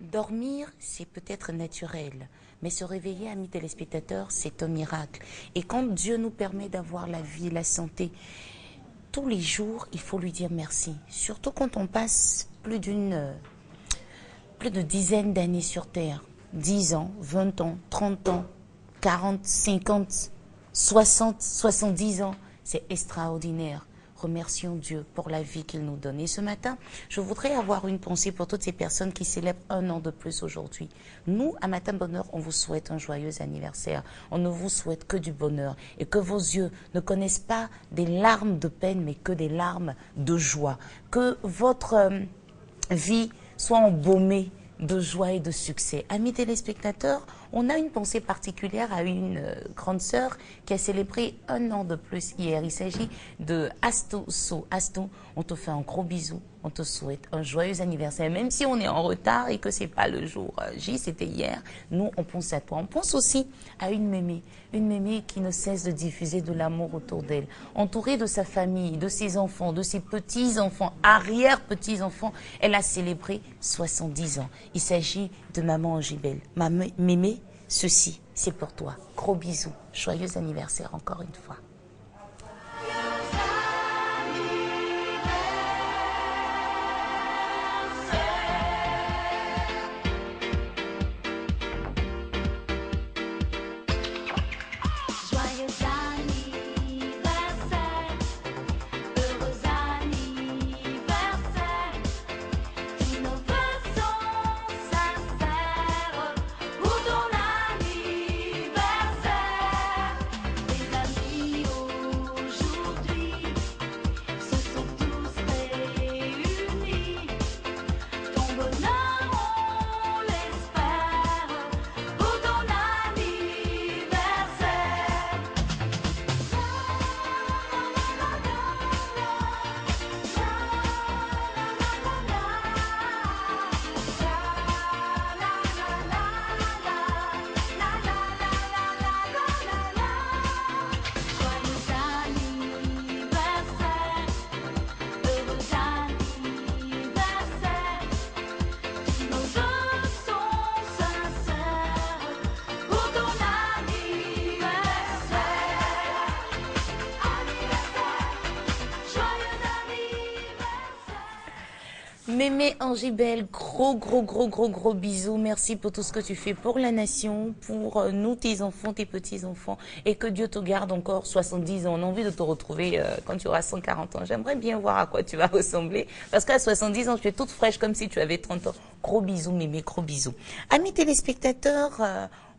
Dormir, c'est peut-être naturel, mais se réveiller, amis téléspectateurs, c'est un miracle. Et quand Dieu nous permet d'avoir la vie, la santé, tous les jours, il faut lui dire merci. Surtout quand on passe plus de dizaines d'années sur Terre. 10 ans, 20 ans, 30 ans, 40, 50, 60, 70 ans. C'est extraordinaire. Remercions Dieu pour la vie qu'il nous donne. Et ce matin, je voudrais avoir une pensée pour toutes ces personnes qui célèbrent un an de plus aujourd'hui. Nous, à Matin Bonheur, on vous souhaite un joyeux anniversaire. On ne vous souhaite que du bonheur et que vos yeux ne connaissent pas des larmes de peine, mais que des larmes de joie. Que votre vie soit embaumée de joie et de succès. Amis téléspectateurs, on a une pensée particulière à une grande sœur qui a célébré un an de plus hier. Il s'agit de Astou So. Astou, on te fait un gros bisou. On te souhaite un joyeux anniversaire. Même si on est en retard et que c'est pas le jour J, c'était hier, nous, on pense à toi. On pense aussi à une mémé qui ne cesse de diffuser de l'amour autour d'elle. Entourée de sa famille, de ses enfants, de ses petits-enfants, arrière-petits-enfants, elle a célébré 70 ans. Il s'agit de maman Angibel. Mémé, ceci, c'est pour toi. Gros bisous. Joyeux anniversaire encore une fois. Mémé Angibel, gros bisous. Merci pour tout ce que tu fais pour la nation, pour nous, tes enfants, tes petits-enfants. Et que Dieu te garde encore 70 ans. On a envie de te retrouver quand tu auras 140 ans. J'aimerais bien voir à quoi tu vas ressembler. Parce qu'à 70 ans, tu es toute fraîche comme si tu avais 30 ans. Gros bisous, Mémé, gros bisous. Amis téléspectateurs,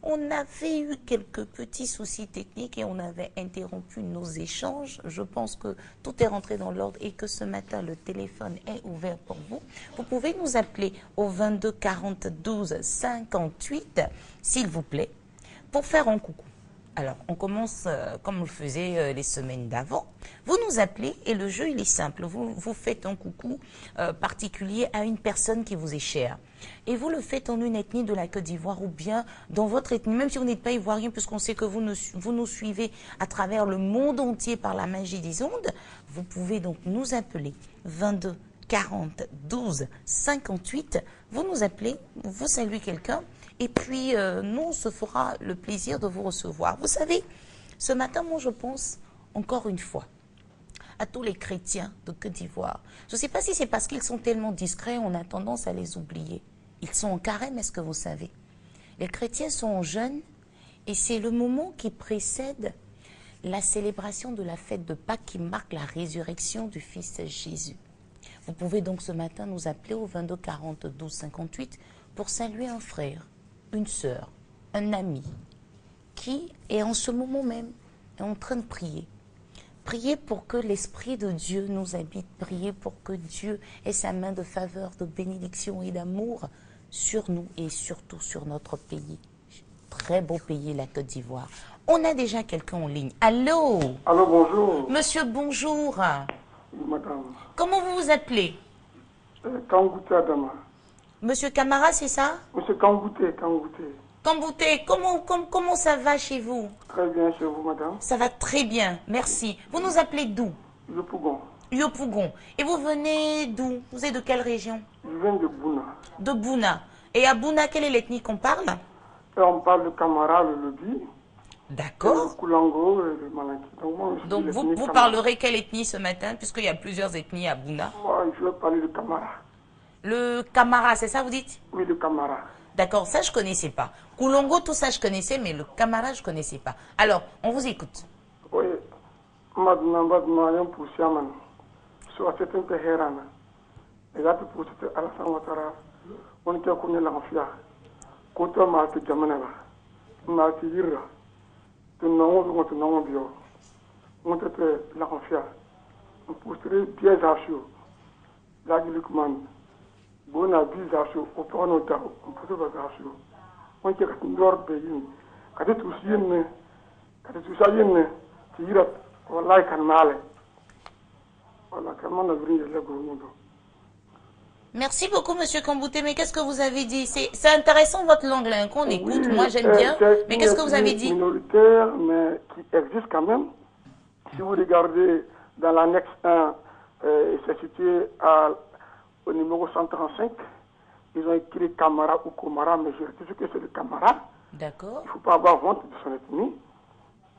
on avait eu quelques petits soucis techniques et on avait interrompu nos échanges. Je pense que tout est rentré dans l'ordre et que ce matin, le téléphone est ouvert pour vous. Vous pouvez nous appeler au 22 40 12 58, s'il vous plaît, pour faire un coucou. Alors, on commence comme on le faisait les semaines d'avant. Vous nous appelez et le jeu, il est simple. Vous faites un coucou particulier à une personne qui vous est chère. Et vous le faites en une ethnie de la Côte d'Ivoire ou bien dans votre ethnie, même si vous n'êtes pas ivoirien, puisqu'on sait que vous nous suivez à travers le monde entier par la magie des ondes. Vous pouvez donc nous appeler 22 40 12 58. Vous nous appelez, vous saluez quelqu'un. Et puis, nous, on se fera le plaisir de vous recevoir. Vous savez, ce matin, moi, je pense, encore une fois, à tous les chrétiens de Côte d'Ivoire. Je ne sais pas si c'est parce qu'ils sont tellement discrets, on a tendance à les oublier. Ils sont en carême, est-ce que vous savez? Les chrétiens sont en jeûne, et c'est le moment qui précède la célébration de la fête de Pâques qui marque la résurrection du Fils Jésus. Vous pouvez donc ce matin nous appeler au 22 40 12 58 pour saluer un frère, une sœur, un ami, qui est en ce moment même en train de prier. Priez pour que l'Esprit de Dieu nous habite. Priez pour que Dieu ait sa main de faveur, de bénédiction et d'amour sur nous et surtout sur notre pays. Très beau pays, la Côte d'Ivoire. On a déjà quelqu'un en ligne. Allô? Allô, bonjour. Monsieur, bonjour. Madame. Comment vous vous appelez? Kangouté Adama. Monsieur Camara, c'est ça? Monsieur Kangouté. Kambouté, comment ça va chez vous? Très bien chez vous, madame. Ça va très bien, merci. Vous nous appelez d'où? Yopougon. Yopougon. Et vous venez d'où? Vous êtes de quelle région? Je viens de Bouna. De Bouna. Et à Bouna, quelle est l'ethnie qu'on parle? Et on parle de Camara, le Lobi, D'accord. le Koulango et le Malinki. Donc, moi, je suis Donc de vous, l'ethnie vous Camara. parlerez quelle ethnie ce matin, puisqu'il y a plusieurs ethnies à Bouna? Moi, je vais parler de Camara. Le Camara, c'est ça vous dites? Oui, le Camara. D'accord, ça je connaissais pas. Koulongo, tout ça je connaissais, mais le Camara je connaissais pas. Alors, on vous écoute. Oui, Madonna, yon pour Siaman. Soit c'est un peu herana. Et là, pour cette Alassane Ouattara, on était connu l'enfia. Quand on m'a fait Jamanaba, on m'a fait Yira. Tu n'as bio. On était l'enfia. On pousserait pièges à chaud. Là, il commande. Bon, à 10 à chaud, au point de temps, on pousse pas à chaud. On était un dehors pays. Quand tu es aussi une, quand tu es une, tu iras, voilà, il mal. Voilà, comment on a vu le gouvernement. Merci beaucoup, Monsieur Kambouté. Mais qu'est-ce que vous avez dit? C'est intéressant votre langue là, qu'on écoute. Oui, Moi, j'aime bien. Mais qu'est-ce que vous avez dit? Minoritaire, mais qui existe quand même. Si vous regardez dans l'annexe 1, c'est situé au numéro 135. Ils ont écrit Camara ou Komara, mais je dis que c'est le Camara. D'accord. Il ne faut pas avoir honte de son ethnie.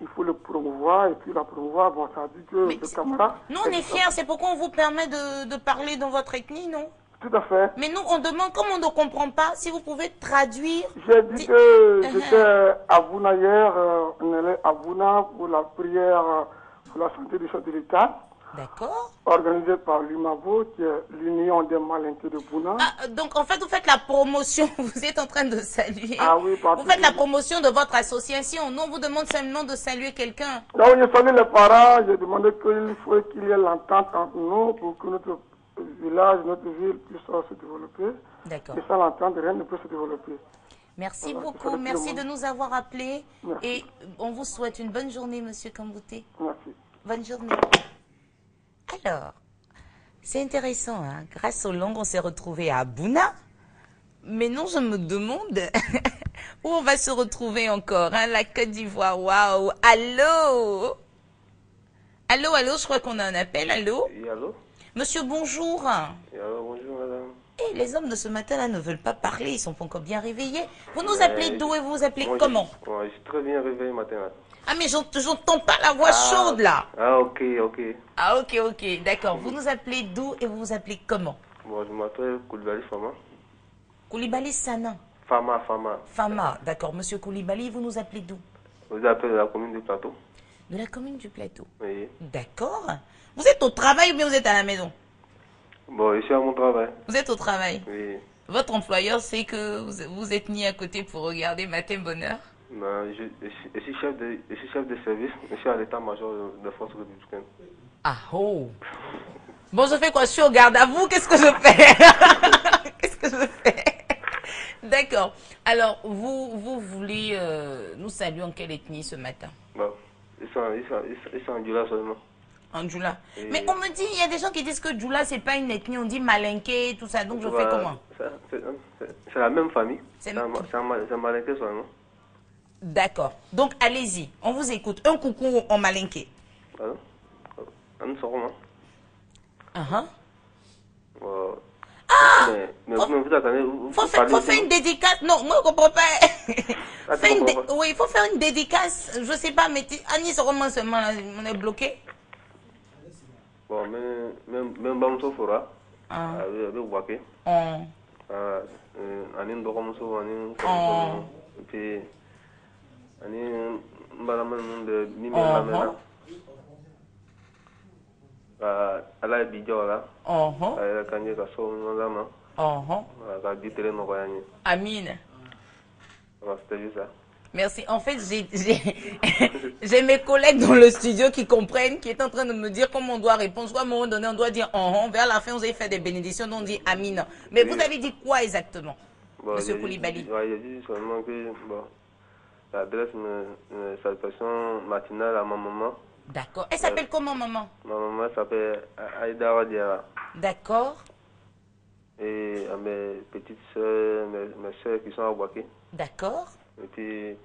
Il faut le promouvoir et puis la promouvoir. Bon, ça dit que le Camara. Nous, on est fiers. C'est pourquoi on vous permet de parler dans votre ethnie, non? Tout à fait. Mais nous, on demande, comme on ne comprend pas, si vous pouvez traduire. J'ai dit que j'étais à Bouna hier, on allait à Bouna pour la prière pour la santé du chef de l'État. D'accord. Organisée par l'UMAVO, qui est l'Union des Malinqués de Bouna. Ah, donc, en fait, vous faites la promotion. Vous êtes en train de saluer. Ah oui, vous faites la promotion de votre association. Nous, on vous demande seulement de saluer quelqu'un. Donc, j'ai salue les parents. J'ai demandé qu'il faut qu'il y ait l'entente entre nous pour que notre village, notre ville puisse se développer. D'accord. Et sans l'entente, rien ne peut se développer. Merci Voilà, beaucoup. Merci de nous avoir appelés. Merci. Et on vous souhaite une bonne journée, Monsieur Kambouté. Merci. Bonne journée. Alors, c'est intéressant, hein? Grâce aux langues, on s'est retrouvés à Bouna. Mais non, je me demande où on va se retrouver encore, hein? La Côte d'Ivoire, waouh! Allô? Allô, allô, je crois qu'on a un appel, allô? Oui, allô? Monsieur, bonjour. Oui, allô, bonjour, madame. Eh, les hommes de ce matin-là ne veulent pas parler, ils sont pas encore bien réveillés. Vous nous appelez d'où et vous vous appelez comment? Je suis très bien réveillé matin. Là. Ah, mais j'entends pas la voix chaude, là. Ah, ok, ok. Ah, ok, ok, d'accord. Vous nous appelez d'où et vous vous appelez comment? Bon, je m'appelle Koulibaly Fama. Koulibaly Sana. Fama, Fama. Fama, d'accord. Monsieur Koulibaly, vous nous appelez d'où? Vous appelez la commune du Plateau? De la commune du Plateau. Oui. D'accord. Vous êtes au travail ou bien vous êtes à la maison? Bon, je suis à mon travail. Vous êtes au travail. Oui. Votre employeur sait que vous êtes mis à côté pour regarder Matin Bonheur? Non, je suis chef de service. Je suis à l'état-major de force républicaine. Ah oh. Bon, je fais quoi? Je suis au garde à vous. Qu'est-ce que je fais? Qu'est-ce que je fais? D'accord. Alors, vous voulez nous saluer en quelle ethnie ce matin? Bon, ils sont en Djoula seulement. En Djoula. Et... Mais on me dit, il y a des gens qui disent que Djoula, c'est pas une ethnie. On dit Malinké, tout ça. Donc, je fais comment? C'est la même famille. C'est Malinké seulement. D'accord. Donc, allez-y. On vous écoute. Un coucou en Malinké. Pardon? On sort comment? Mais vous attendez. Faut faire une dédicace. Non, moi, je comprends pas. Oui, il faut faire une dédicace. Je sais pas, mais Annie, seulement, on est bloqué. Bon, même Bamso Fora. Avec Waké. Anine Dokomuso, Anine. Et puis. Anine Mbalaman de Nimela. Ala Bidjola. Kanye Kaso Nozama. Bitele Nogoyani. Amine. C'était juste ça. Merci. En fait, j'ai mes collègues dans le studio qui comprennent, qui est en train de me dire comment on doit répondre. Soit à un moment donné, on doit dire vers la fin, on a fait des bénédictions, on dit Amine. Mais oui. Vous avez dit quoi exactement, bon, Monsieur Koulibaly? J'ai dit seulement que j'adresse une salutation matinale à ma maman. D'accord. Elle s'appelle comment, maman? Ma maman s'appelle Aïda Radiara. D'accord. Et à mes petites soeurs, mes soeurs qui sont à Waké. D'accord. Et puis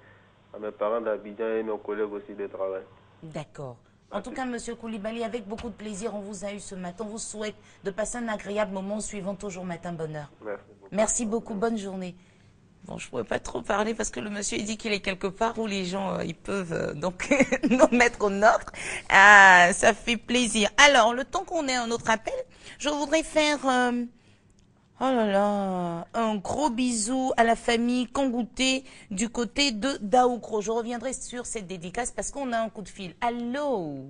à mes parents d'Abidjan et mes collègues aussi de travail. D'accord. En tout cas, Monsieur Koulibaly, avec beaucoup de plaisir, on vous a eu ce matin. On vous souhaite de passer un agréable moment suivant toujours matin bonheur. Merci beaucoup. Merci beaucoup. Bonne journée. Bon, je ne pourrais pas trop parler parce que le monsieur il dit qu'il est quelque part où les gens ils peuvent donc nous mettre au nôtre. Ah, ça fait plaisir. Alors, le temps qu'on ait un autre appel, je voudrais faire oh là là, un gros bisou à la famille Kangouté du côté de Daoukro. Je reviendrai sur cette dédicace parce qu'on a un coup de fil. Allô?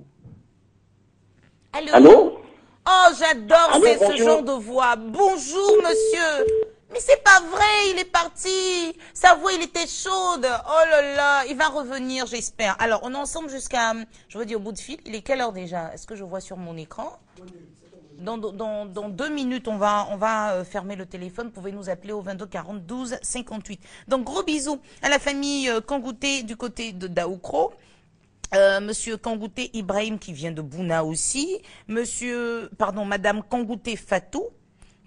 Allô? Allô? Oh, j'adore ce bonjour. genre de voix. Bonjour, monsieur. Mais c'est pas vrai, il est parti. Sa voix, il était chaude. Oh là là, il va revenir, j'espère. Alors, on est ensemble jusqu'à, je veux dire, au bout de fil. Il est quelle heure déjà? Est-ce que je vois sur mon écran? Dans 2 minutes, on va fermer le téléphone. Vous pouvez nous appeler au 22 40 12 58. Donc, gros bisous à la famille Kangouté du côté de Daoukro. Monsieur Kangouté Ibrahim qui vient de Bouna aussi. Madame Kangouté Fatou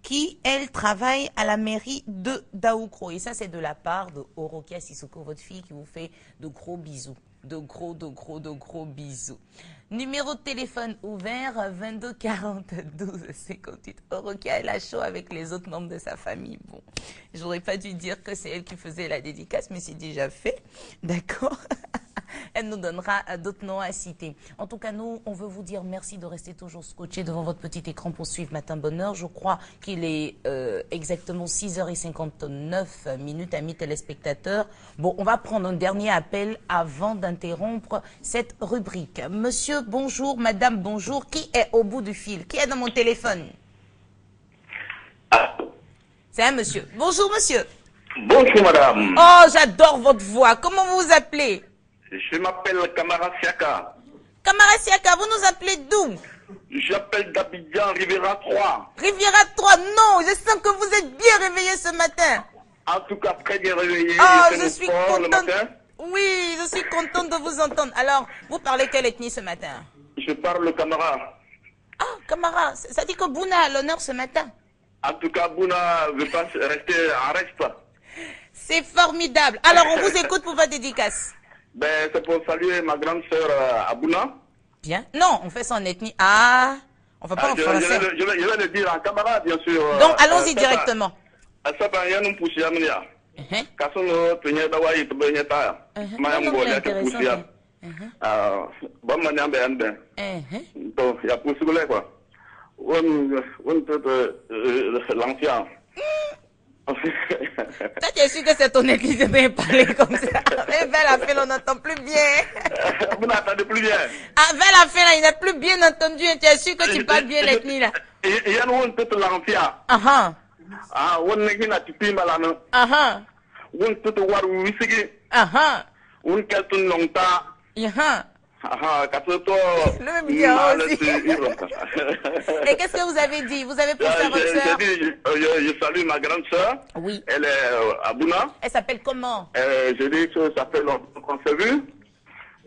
qui, elle, travaille à la mairie de Daoukro. Et ça, c'est de la part de Orokia Sissoko, votre fille, qui vous fait de gros bisous. De gros bisous. Numéro de téléphone ouvert, 22 40 12 58. Orokia, elle a chaud avec les autres membres de sa famille. Bon, j'aurais pas dû dire que c'est elle qui faisait la dédicace, mais c'est déjà fait. D'accord? Elle nous donnera d'autres noms à citer. En tout cas, nous, on veut vous dire merci de rester toujours scotché devant votre petit écran pour suivre Matin Bonheur. Je crois qu'il est exactement 6h59, amis téléspectateurs. Bon, on va prendre un dernier appel avant d'interrompre cette rubrique. Monsieur, bonjour. Madame, bonjour. Qui est au bout du fil? Qui est dans mon téléphone? C'est un monsieur. Bonjour, monsieur. Bonjour, madame. Oh, j'adore votre voix. Comment vous vous appelez? Je m'appelle Kamara Siaka. Kamara Siaka, vous nous appelez d'où? J'appelle d'Abidjan, Riviera 3. Riviera 3, non, je sens que vous êtes bien réveillé ce matin. En tout cas, très bien réveillé. Oh, J'ai fait je le suis sport le contente. matin. Oui, je suis contente de vous entendre. Alors, vous parlez quelle ethnie ce matin? Je parle le Kamara. Ah, Kamara, ça dit que Bouna a l'honneur ce matin. En tout cas, Bouna ne veut pas rester en reste. C'est formidable. Alors, on vous écoute pour votre dédicace. Ben, c'est pour saluer ma grande sœur Abouna. Bien. Non, on fait ça en ethnie. Ah, on ne fait pas en français. Je vais le dire en Kamara, bien sûr. Donc, allons-y directement. Ça va rien nous pousser à venir. Quand on tenait d'avoir été bien tard, Mayam Bolia qui poussait. Bon, manière bien. Donc, il y a poussé quoi. On peut l'ancien. Toi, tu es sûr que c'est ton ethnie de parler comme ça. Mais Velafel, on n'entend plus bien. Vous n'entendez plus bien. Ah, Velafel, il n'a plus bien entendu. Tu es sûr que tu parles bien l'ethnie là. Il y a un peu de l'ancien. Ah, on n'est qu'un petit peu malade. ah, On peut te voir où il s'est. ah, On quelques longtemps. ah. Le bien aussi. Et qu'est-ce que vous avez dit? Vous avez pensé à votre soeur? Je salue ma grande soeur. Oui. Elle est à Bouna. Elle s'appelle comment? Je dis que ça fait longtemps qu'on s'est vu.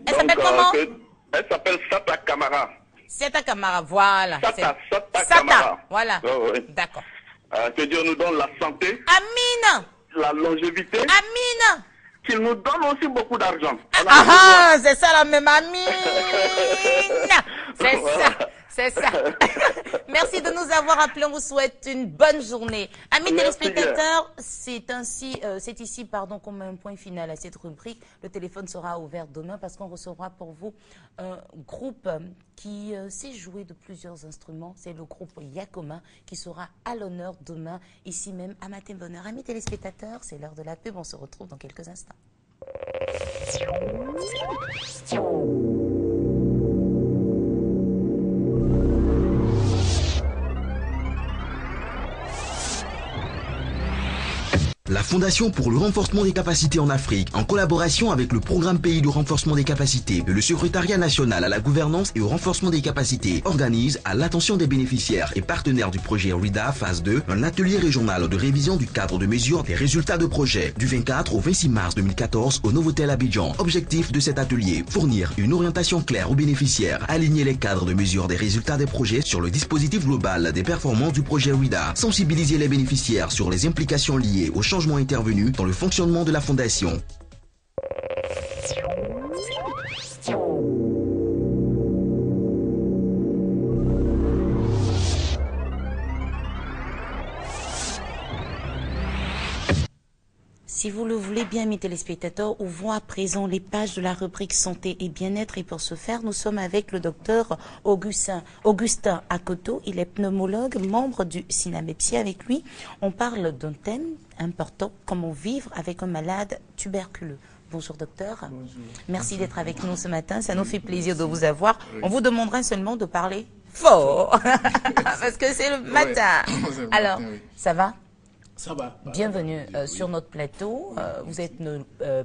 Elle s'appelle comment? Elle s'appelle Sata Kamara. Sata Kamara, voilà. Sata Kamara. Voilà. Oh, oui. D'accord. Que Dieu nous donne la santé, Amina. la longévité, Amina. qu'il nous donne aussi beaucoup d'argent. Ah, c'est ça la même Amina. C'est ça. C'est ça. Merci de nous avoir appelés. On vous souhaite une bonne journée. Amis téléspectateurs, c'est ici qu'on met un point final à cette rubrique. Le téléphone sera ouvert demain parce qu'on recevra pour vous un groupe qui sait jouer de plusieurs instruments. C'est le groupe Yakoma qui sera à l'honneur demain, ici même à Matin Bonheur. Amis téléspectateurs, c'est l'heure de la pub. On se retrouve dans quelques instants. La Fondation pour le renforcement des capacités en Afrique, en collaboration avec le Programme Pays de renforcement des capacités et le Secrétariat national à la gouvernance et au renforcement des capacités, organise à l'attention des bénéficiaires et partenaires du projet RIDA phase 2 un atelier régional de révision du cadre de mesure des résultats de projet du 24 au 26 mars 2014 au Novotel Abidjan. Objectif de cet atelier, fournir une orientation claire aux bénéficiaires, aligner les cadres de mesure des résultats des projets sur le dispositif global des performances du projet RIDA, sensibiliser les bénéficiaires sur les implications liées aux changements intervenus dans le fonctionnement de la Fondation. Si vous le voulez bien, mes téléspectateurs, ouvrons à présent les pages de la rubrique santé et bien-être. Et pour ce faire, nous sommes avec le docteur Augustin Akoto. Il est pneumologue, membre du SINAMEPSI. Avec lui, on parle d'un thème important, comment vivre avec un malade tuberculeux. Bonjour docteur. Bonjour. Merci d'être avec nous ce matin. Ça nous fait plaisir de vous avoir. On vous demandera seulement de parler fort, parce que c'est le matin. Alors, ça va? Ça va. Bienvenue sur notre plateau. Vous êtes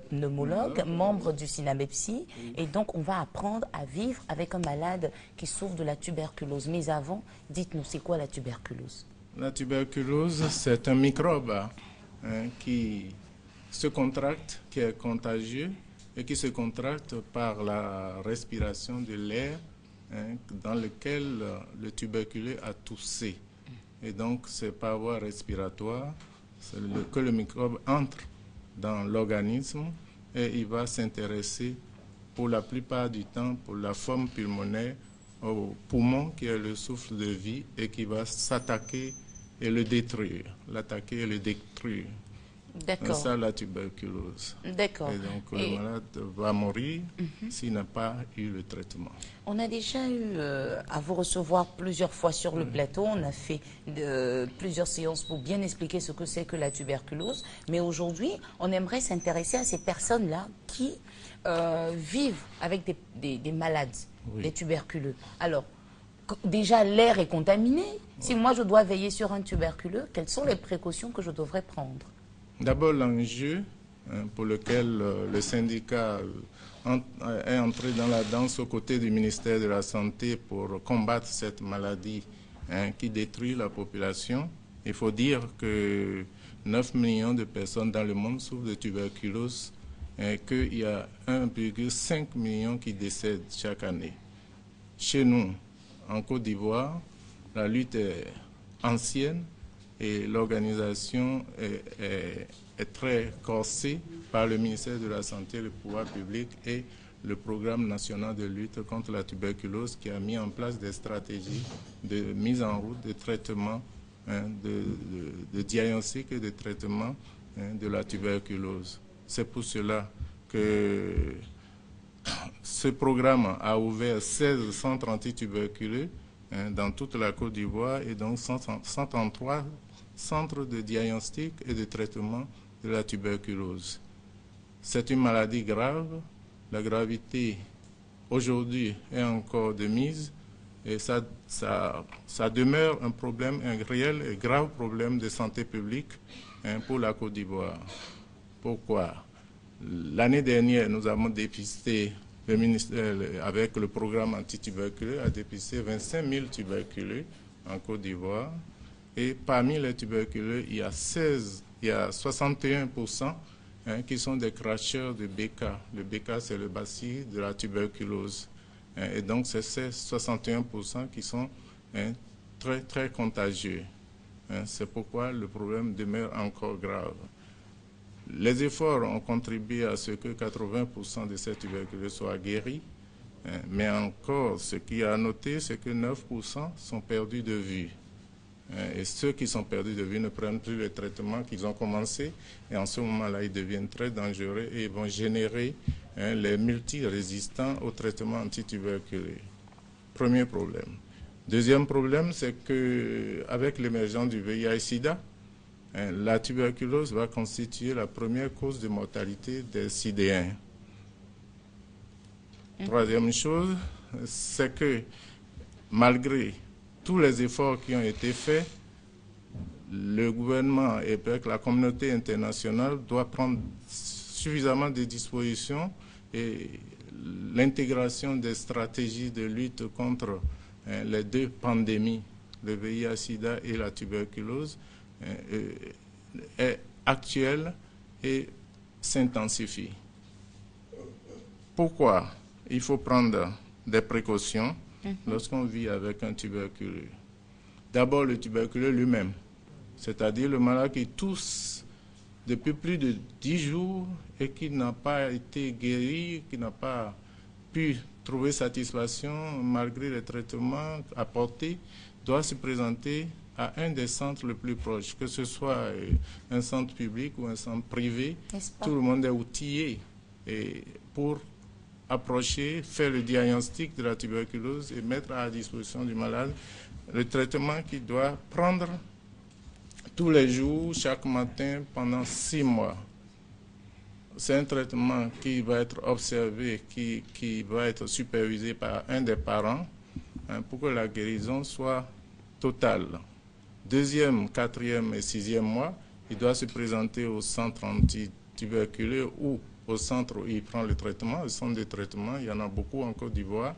pneumologue, membre du SINAMEPSI, et donc on va apprendre à vivre avec un malade qui souffre de la tuberculose. Mais avant, dites-nous, c'est quoi la tuberculose? La tuberculose, c'est un microbe qui se contracte, qui est contagieux et qui se contracte par la respiration de l'air dans lequel le tuberculeux a toussé. Et donc, c'est par voie respiratoire que le microbe entre dans l'organisme et il va s'intéresser pour la plupart du temps pour la forme pulmonaire au poumon qui est le souffle de vie et qui va s'attaquer et le détruire, l'attaquer et le détruire. D'accord. C'est ça la tuberculose. D'accord. Et donc le malade va mourir s'il n'a pas eu le traitement. On a déjà eu à vous recevoir plusieurs fois sur le plateau. On a fait plusieurs séances pour bien expliquer ce que c'est que la tuberculose. Mais aujourd'hui, on aimerait s'intéresser à ces personnes-là qui vivent avec des malades, des tuberculeux. Alors, déjà, l'air est contaminé. Si moi, je dois veiller sur un tuberculeux, quelles sont les précautions que je devrais prendre? D'abord, l'enjeu pour lequel le syndicat est entré dans la danse aux côtés du ministère de la Santé pour combattre cette maladie qui détruit la population. Il faut dire que 9 millions de personnes dans le monde souffrent de tuberculose et qu'il y a 1,5 million qui décèdent chaque année. Chez nous, en Côte d'Ivoire, la lutte est ancienne et l'organisation est très corsée par le ministère de la Santé, le pouvoir public et le programme national de lutte contre la tuberculose qui a mis en place des stratégies de mise en route de traitement, de diagnostic et de traitement de la tuberculose. C'est pour cela que ce programme a ouvert 16 centres antituberculeux dans toute la Côte d'Ivoire et donc 133 centres de diagnostic et de traitement de la tuberculose. C'est une maladie grave. La gravité aujourd'hui est encore de mise et ça demeure un problème, un réel et grave problème de santé publique pour la Côte d'Ivoire. Pourquoi? L'année dernière, nous avons dépisté, le ministère, avec le programme antituberculeux, a dépisté 25 000 tuberculeux en Côte d'Ivoire. Et parmi les tuberculeux, il y a 61% qui sont des cracheurs de BK. Le BK, c'est le bacille de la tuberculose. Et donc, c'est ces 61% qui sont très, très contagieux. C'est pourquoi le problème demeure encore grave. Les efforts ont contribué à ce que 80% de ces tuberculeux soient guéris. Mais encore, ce qu'il y a à noter, c'est que 9% sont perdus de vue. Et ceux qui sont perdus de vue ne prennent plus le traitement qu'ils ont commencé. Et en ce moment-là, ils deviennent très dangereux et vont générer les multirésistants au traitement antituberculeux. Premier problème. Deuxième problème, c'est qu'avec l'émergence du VIH-Sida, la tuberculose va constituer la première cause de mortalité des Sidéens. Troisième chose, c'est que malgré tous les efforts qui ont été faits, le gouvernement et peut-être la communauté internationale doit prendre suffisamment de dispositions et l'intégration des stratégies de lutte contre les deux pandémies, le VIH-Sida et la tuberculose, est actuelle et s'intensifie. Pourquoi il faut prendre des précautions lorsqu'on vit avec un tuberculeux? D'abord, le tuberculeux lui-même, c'est-à-dire le malade qui tousse depuis plus de 10 jours et qui n'a pas été guéri, qui n'a pas pu trouver satisfaction malgré les traitements apportés, doit se présenter à un des centres les plus proches, que ce soit un centre public ou un centre privé. Tout le monde est outillé pour approcher, faire le diagnostic de la tuberculose et mettre à la disposition du malade le traitement qu'il doit prendre tous les jours, chaque matin, pendant 6 mois. C'est un traitement qui va être observé, qui va être supervisé par un des parents pour que la guérison soit totale. 2e, 4e et 6e mois, il doit se présenter au centre antituberculeux ou au centre où il prend le traitement. Le centre de traitement, il y en a beaucoup en Côte d'Ivoire.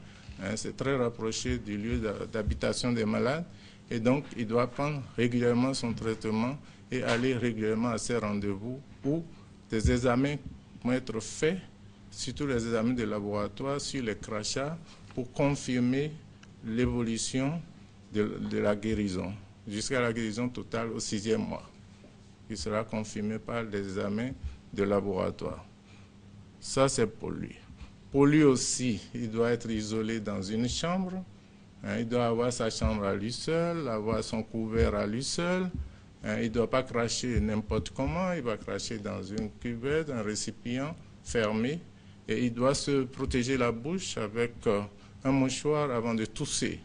C'est très rapproché du lieu d'habitation des malades. Et donc, il doit prendre régulièrement son traitement et aller régulièrement à ses rendez-vous où des examens vont être faits, surtout les examens de laboratoire sur les crachats, pour confirmer l'évolution de la guérison, jusqu'à la guérison totale au 6e mois, qui sera confirmée par les examens de laboratoire. Ça, c'est pour lui. Pour lui aussi, il doit être isolé dans une chambre. Il doit avoir sa chambre à lui seul, avoir son couvert à lui seul. Il ne doit pas cracher n'importe comment. Il va cracher dans une cuvette, un récipient fermé. Et il doit se protéger la bouche avec un mouchoir avant de tousser.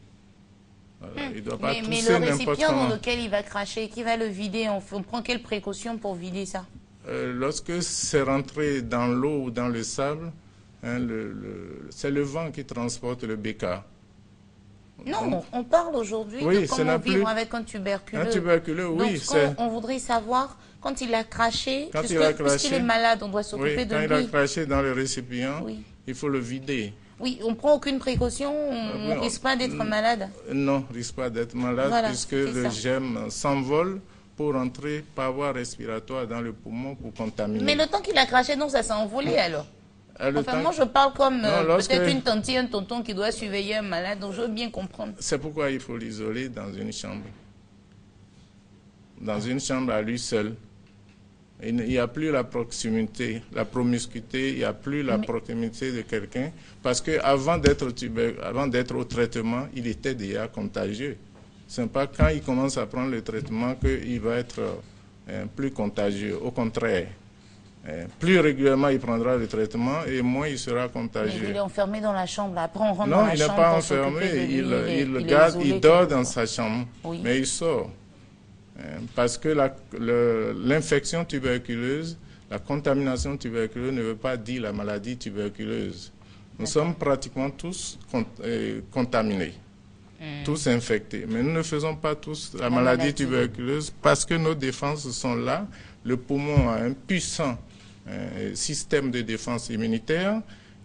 Il ne doit pas tousser mais le récipient comment. dans lequel il va cracher, qui va le vider, on prend quelle précaution pour vider ça? Lorsque c'est rentré dans l'eau ou dans le sable, c'est le vent qui transporte le béca. Non, donc, on parle aujourd'hui de comment vivre avec un tuberculeux. Un tuberculeux, oui. Donc, on voudrait savoir, quand il a craché, puisqu'il est malade, on doit s'occuper de lui. Quand il a craché dans le récipient, il faut le vider. Oui, on ne prend aucune précaution, on ne risque pas d'être malade. Non, on ne risque pas d'être malade, voilà, puisque le germe s'envole pour entrer par voie respiratoire dans le poumon pour contaminer. Mais le temps qu'il a craché, non, ça s'est envolé alors. Enfin, moi je parle comme peut-être une tante et un tonton qui doit surveiller un malade, donc je veux bien comprendre. C'est pourquoi il faut l'isoler dans une chambre. Dans une chambre à lui seul. Il n'y a plus la proximité, la promiscuité, il n'y a plus la proximité de quelqu'un, parce qu'avant d'être au traitement, il était déjà contagieux. Ce n'est pas quand il commence à prendre le traitement qu'il va être plus contagieux. Au contraire, plus régulièrement il prendra le traitement et moins il sera contagieux. Mais il est enfermé dans la chambre. Après, on rentre dans la chambre. Non, il n'est pas enfermé. Il dort dans sa chambre, mais il sort. Parce que l'infection tuberculeuse, la contamination tuberculeuse ne veut pas dire la maladie tuberculeuse. Nous sommes pratiquement tous contaminés. Tous infectés. Mais nous ne faisons pas tous la maladie tuberculeuse parce que nos défenses sont là. Le poumon a un puissant système de défense immunitaire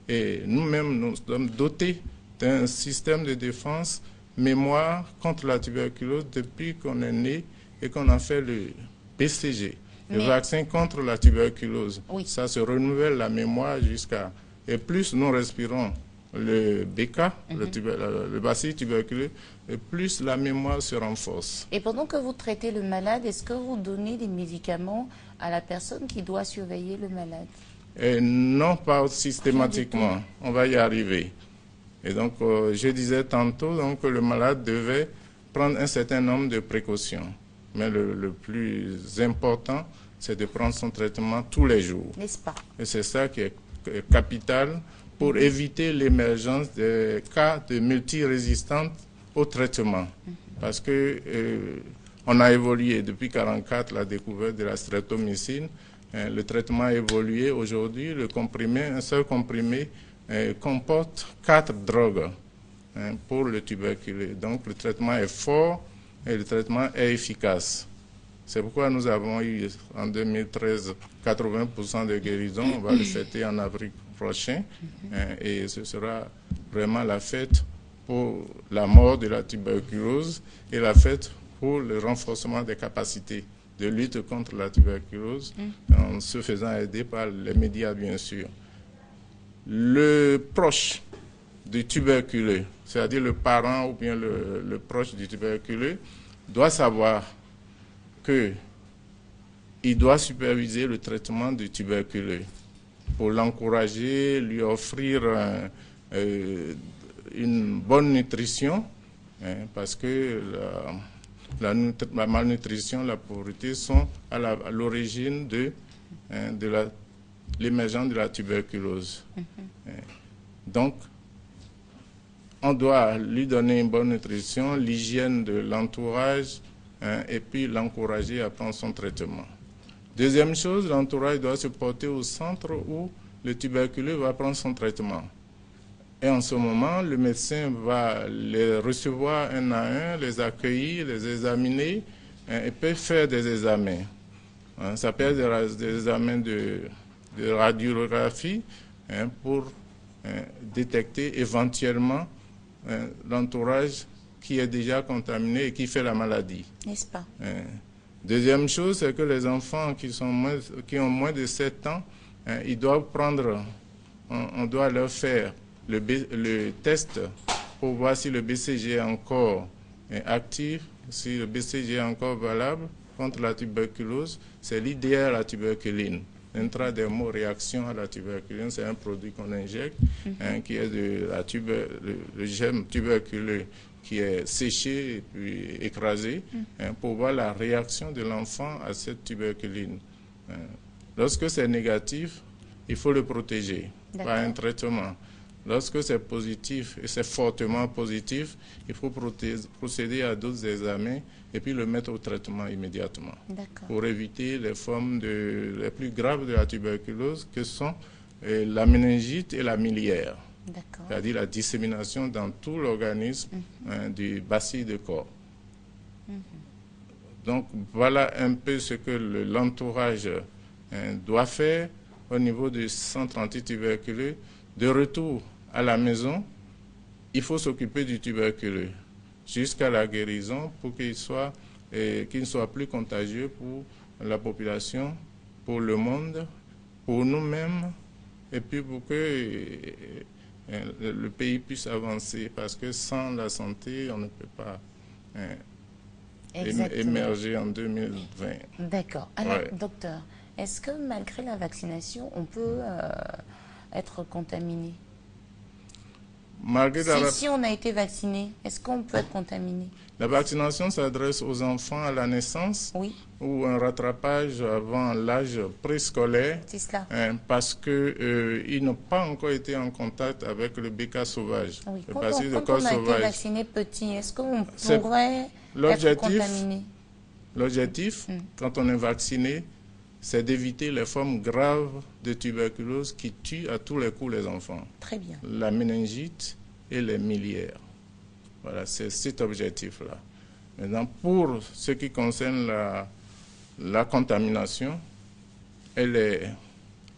et nous-mêmes, nous sommes dotés d'un système de défense mémoire contre la tuberculose depuis qu'on est né et qu'on a fait le BCG, le vaccin contre la tuberculose. Ça se renouvelle la mémoire jusqu'à... Et plus nous respirons le BK, le bacille tuberculeux, et plus la mémoire se renforce. Et pendant que vous traitez le malade, est-ce que vous donnez des médicaments à la personne qui doit surveiller le malade? Non, pas systématiquement. On va y arriver. Et donc, je disais tantôt donc, que le malade devait prendre un certain nombre de précautions. Mais le plus important, c'est de prendre son traitement tous les jours. N'est-ce pas? Et c'est ça qui est capital pour éviter l'émergence des cas de multirésistance au traitement. Parce que on a évolué depuis 1944, la découverte de la streptomycine. Le traitement a évolué. Aujourd'hui, un seul comprimé comporte 4 drogues pour le tuberculeux. Donc le traitement est fort et le traitement est efficace. C'est pourquoi nous avons eu en 2013 80% de guérison. On va le fêter en avril prochain et ce sera vraiment la fête pour la mort de la tuberculose et la fête pour le renforcement des capacités de lutte contre la tuberculose en se faisant aider par les médias bien sûr. Le proche du tuberculeux, c'est-à-dire le parent ou bien le proche du tuberculeux, doit savoir qu'il doit superviser le traitement du tuberculeux pour l'encourager, lui offrir une bonne nutrition, parce que la malnutrition, la pauvreté sont à l'origine de l'émergence de la tuberculose. Donc, on doit lui donner une bonne nutrition, l'hygiène de l'entourage, et puis l'encourager à prendre son traitement. Deuxième chose, l'entourage doit se porter au centre où le tuberculeux va prendre son traitement. Et en ce moment, le médecin va les recevoir un à un, les accueillir, les examiner, et peut faire des examens. Ça peut être des examens de radiographie pour détecter éventuellement l'entourage qui est déjà contaminé et qui fait la maladie. N'est-ce pas? Deuxième chose, c'est que les enfants qui ont moins de 7 ans, ils doivent prendre, on doit leur faire le test pour voir si le BCG est encore actif, si le BCG est encore valable contre la tuberculose. C'est l'IDR, la tuberculine. Intradermo-réaction à la tuberculine, c'est un produit qu'on injecte, qui est le germe tuberculeux qui est séché et puis écrasé, pour voir la réaction de l'enfant à cette tuberculine. Lorsque c'est négatif, il faut le protéger par un traitement. Lorsque c'est positif, et c'est fortement positif, il faut procéder à d'autres examens et puis le mettre au traitement immédiatement pour éviter les formes les plus graves de la tuberculose que sont la méningite et la miliaire, c'est-à-dire la dissémination dans tout l'organisme du bacille de corps. Donc voilà un peu ce que l'entourage doit faire au niveau du centre antituberculeux. De retour à la maison, il faut s'occuper du tuberculeux jusqu'à la guérison pour qu'il ne soit plus contagieux pour la population, pour le monde, pour nous-mêmes, et puis pour que le pays puisse avancer, parce que sans la santé, on ne peut pas émerger en 2020. D'accord. Alors, docteur, est-ce que malgré la vaccination, on peut être contaminé? Si on a été vacciné, est-ce qu'on peut être contaminé? La vaccination s'adresse aux enfants à la naissance ou un rattrapage avant l'âge préscolaire, parce qu'ils n'ont pas encore été en contact avec le BK sauvage. Quand on a été vacciné petit, est-ce qu'on pourrait être contaminé? L'objectif, quand on est vacciné, c'est d'éviter les formes graves de tuberculose qui tuent à tous les coups les enfants. Très bien. La méningite et les miliaires. Voilà, c'est cet objectif-là. Maintenant, pour ce qui concerne la contamination, elle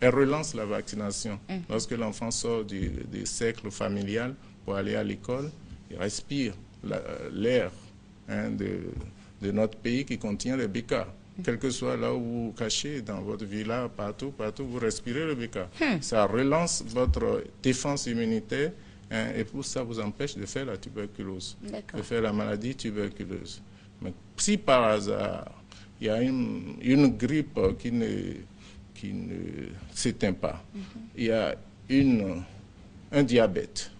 relance la vaccination. Lorsque l'enfant sort du cercle familial pour aller à l'école, il respire l'air de notre pays qui contient le BK. Quel que soit là où vous cachez, dans votre villa, partout, vous respirez le BK. Ça relance votre défense immunitaire et pour ça vous empêche de faire la tuberculose, de faire la maladie tuberculeuse. Mais si par hasard, il y a une grippe qui ne s'éteint pas, il y a un diabète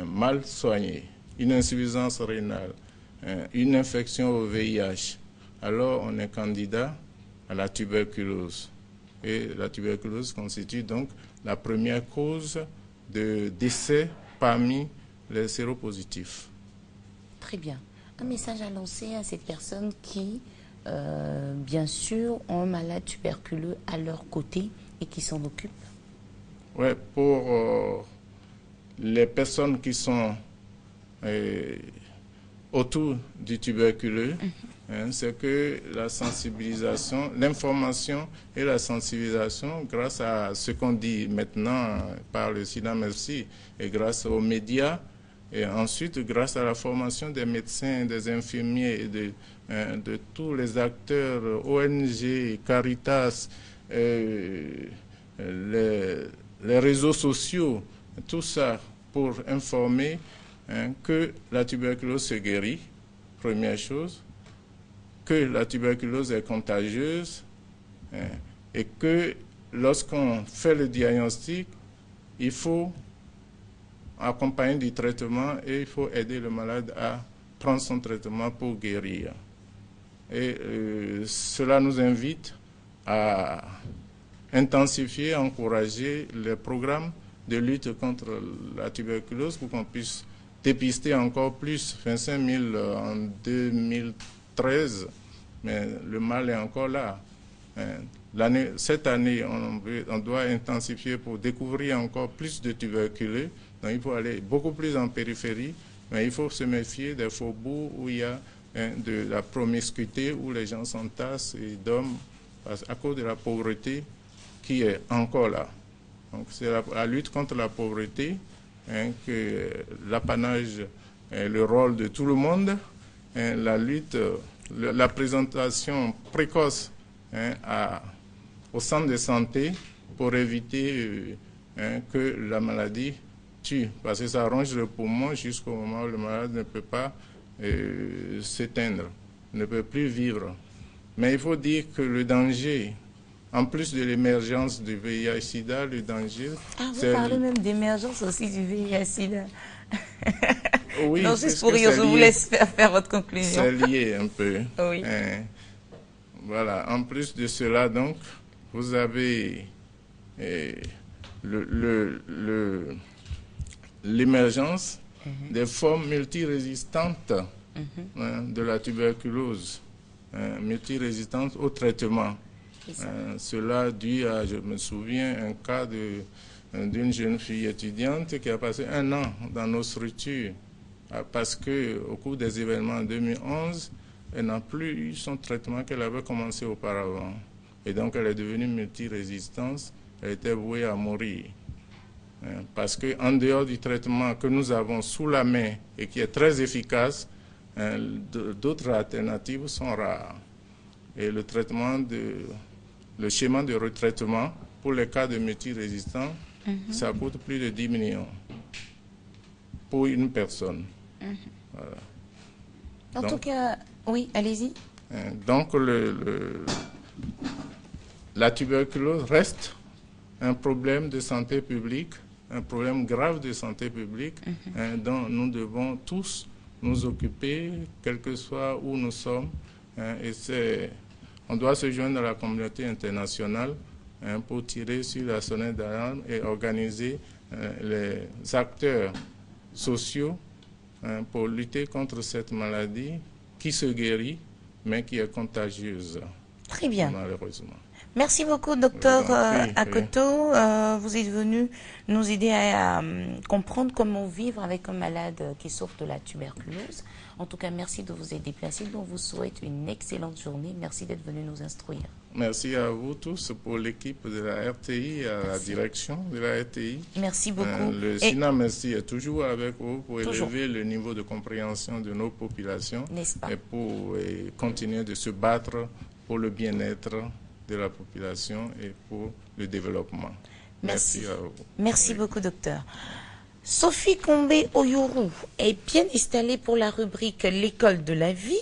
mal soigné, une insuffisance rénale, une infection au VIH, alors on est candidat à la tuberculose. Et la tuberculose constitue donc la première cause de décès parmi les séropositifs. Très bien. Un message à lancer à ces personnes qui, bien sûr, ont un malade tuberculeux à leur côté et qui s'en occupent? Oui, pour les personnes qui sont autour du tuberculeux, c'est que la sensibilisation, l'information et la sensibilisation, grâce à ce qu'on dit maintenant par le SIDA Merci et grâce aux médias, et ensuite grâce à la formation des médecins, des infirmiers et de tous les acteurs, ONG, Caritas, les réseaux sociaux, tout ça pour informer que la tuberculose se guérit, première chose, que la tuberculose est contagieuse et que lorsqu'on fait le diagnostic, il faut accompagner du traitement et il faut aider le malade à prend son traitement pour guérir. Et cela nous invite à intensifier, encourager les programmes de lutte contre la tuberculose pour qu'on puisse dépister encore plus. 25 000 en 2013, mais le mal est encore là. Cette année, on doit intensifier pour découvrir encore plus de tuberculeux. Donc il faut aller beaucoup plus en périphérie, mais il faut se méfier des faubourgs où il y a de la promiscuité, où les gens s'entassent et dorment à cause de la pauvreté qui est encore là. Donc c'est la lutte contre la pauvreté, que l'apanage est le rôle de tout le monde. La lutte, la présentation précoce au centre de santé pour éviter que la maladie tue, parce que ça ronge le poumon jusqu'au moment où le malade ne peut pas s'éteindre, ne peut plus vivre. Mais il faut dire que le danger, en plus de l'émergence du VIH-Sida, le danger... Ah, vous parlez même d'émergence aussi du VIH-Sida. Oui, non, juste pour rire, je vous laisse faire votre conclusion. C'est lié un peu. Oui. Voilà, en plus de cela, donc, vous avez l'émergence des formes multirésistantes de la tuberculose, multirésistantes au traitement. Cela dû à, je me souviens, un cas d'une jeune fille étudiante qui a passé 1 an dans nos structures parce qu'au cours des événements en 2011, elle n'a plus eu son traitement qu'elle avait commencé auparavant. Et donc elle est devenue multirésistante, elle était vouée à mourir. Parce qu'en dehors du traitement que nous avons sous la main et qui est très efficace, d'autres alternatives sont rares. Et le traitement le schéma de retraitement pour les cas de multirésistants, ça coûte plus de 10 millions pour une personne. Voilà. En tout cas, oui, allez-y. Donc, la tuberculose reste un problème de santé publique, un problème grave de santé publique dont nous devons tous nous occuper, quel que soit où nous sommes. On doit se joindre à la communauté internationale pour tirer sur la sonnette d'alarme et organiser les acteurs sociaux pour lutter contre cette maladie qui se guérit, mais qui est contagieuse. Très bien. Malheureusement. Merci beaucoup, docteur Akoto. Vous êtes venu nous aider à comprendre comment vivre avec un malade qui souffre de la tuberculose. En tout cas, merci de vous être déplacé. On vous souhaite une excellente journée. Merci d'être venu nous instruire. Merci à vous tous pour l'équipe de la RTI, à la direction de la RTI. Merci beaucoup. Le SINA Merci est toujours avec vous pour élever le niveau de compréhension de nos populations et pour continuer de se battre pour le bien-être de la population et pour le développement. Merci à vous. Merci beaucoup, docteur. Sophie Combé-Oyourou est bien installée pour la rubrique L'école de la vie.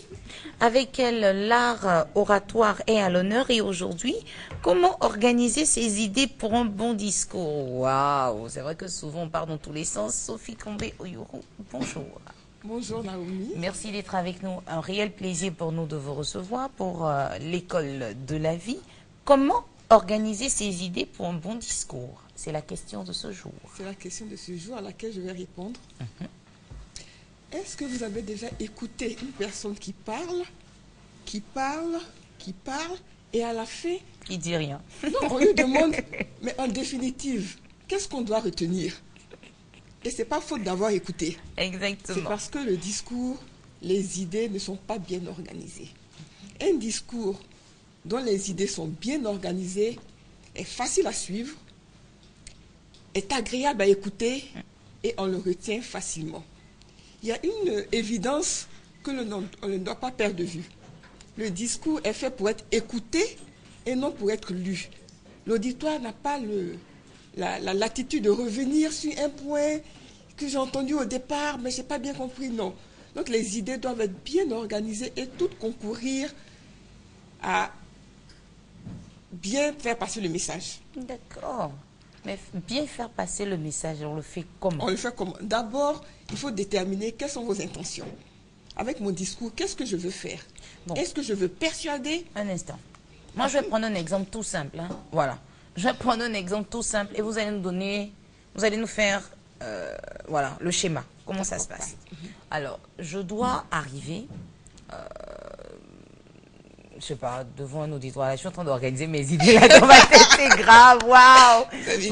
Avec elle, l'art oratoire est à l'honneur. Et aujourd'hui, comment organiser ses idées pour un bon discours? Waouh, c'est vrai que souvent on part dans tous les sens. Sophie Combé-Oyourou, bonjour. Bonjour Naomi. Merci d'être avec nous. Un réel plaisir pour nous de vous recevoir pour l'école de la vie. Comment organiser ses idées pour un bon discours? C'est la question de ce jour. C'est la question de ce jour à laquelle je vais répondre. Est-ce que vous avez déjà écouté une personne qui parle, et à la fin... Qui dit rien. Non, on lui demande, mais en définitive, qu'est-ce qu'on doit retenir? Et ce n'est pas faute d'avoir écouté. Exactement. C'est parce que le discours, les idées ne sont pas bien organisées. Un discours dont les idées sont bien organisées est facile à suivre, est agréable à écouter et on le retient facilement. Il y a une évidence que on ne doit pas perdre de vue. Le discours est fait pour être écouté et non pour être lu. L'auditoire n'a pas la latitude de revenir sur un point que j'ai entendu au départ, mais je n'ai pas bien compris, non. Donc les idées doivent être bien organisées et toutes concourir à bien faire passer le message. D'accord. Mais bien faire passer le message, on le fait comment? On le fait comment? D'abord, il faut déterminer quelles sont vos intentions. avec mon discours, qu'est-ce que je veux faire? Est-ce que je veux persuader? Un instant. Moi, je vais prendre un exemple tout simple. Hein. Voilà. Je vais prendre un exemple tout simple et vous allez nous donner, vous allez nous faire, voilà, le schéma. Comment ça se passe? Alors, je dois arriver, je sais pas, devant un auditoire. Je suis en train d'organiser mes idées là dans ma tête, c'est grave, waouh!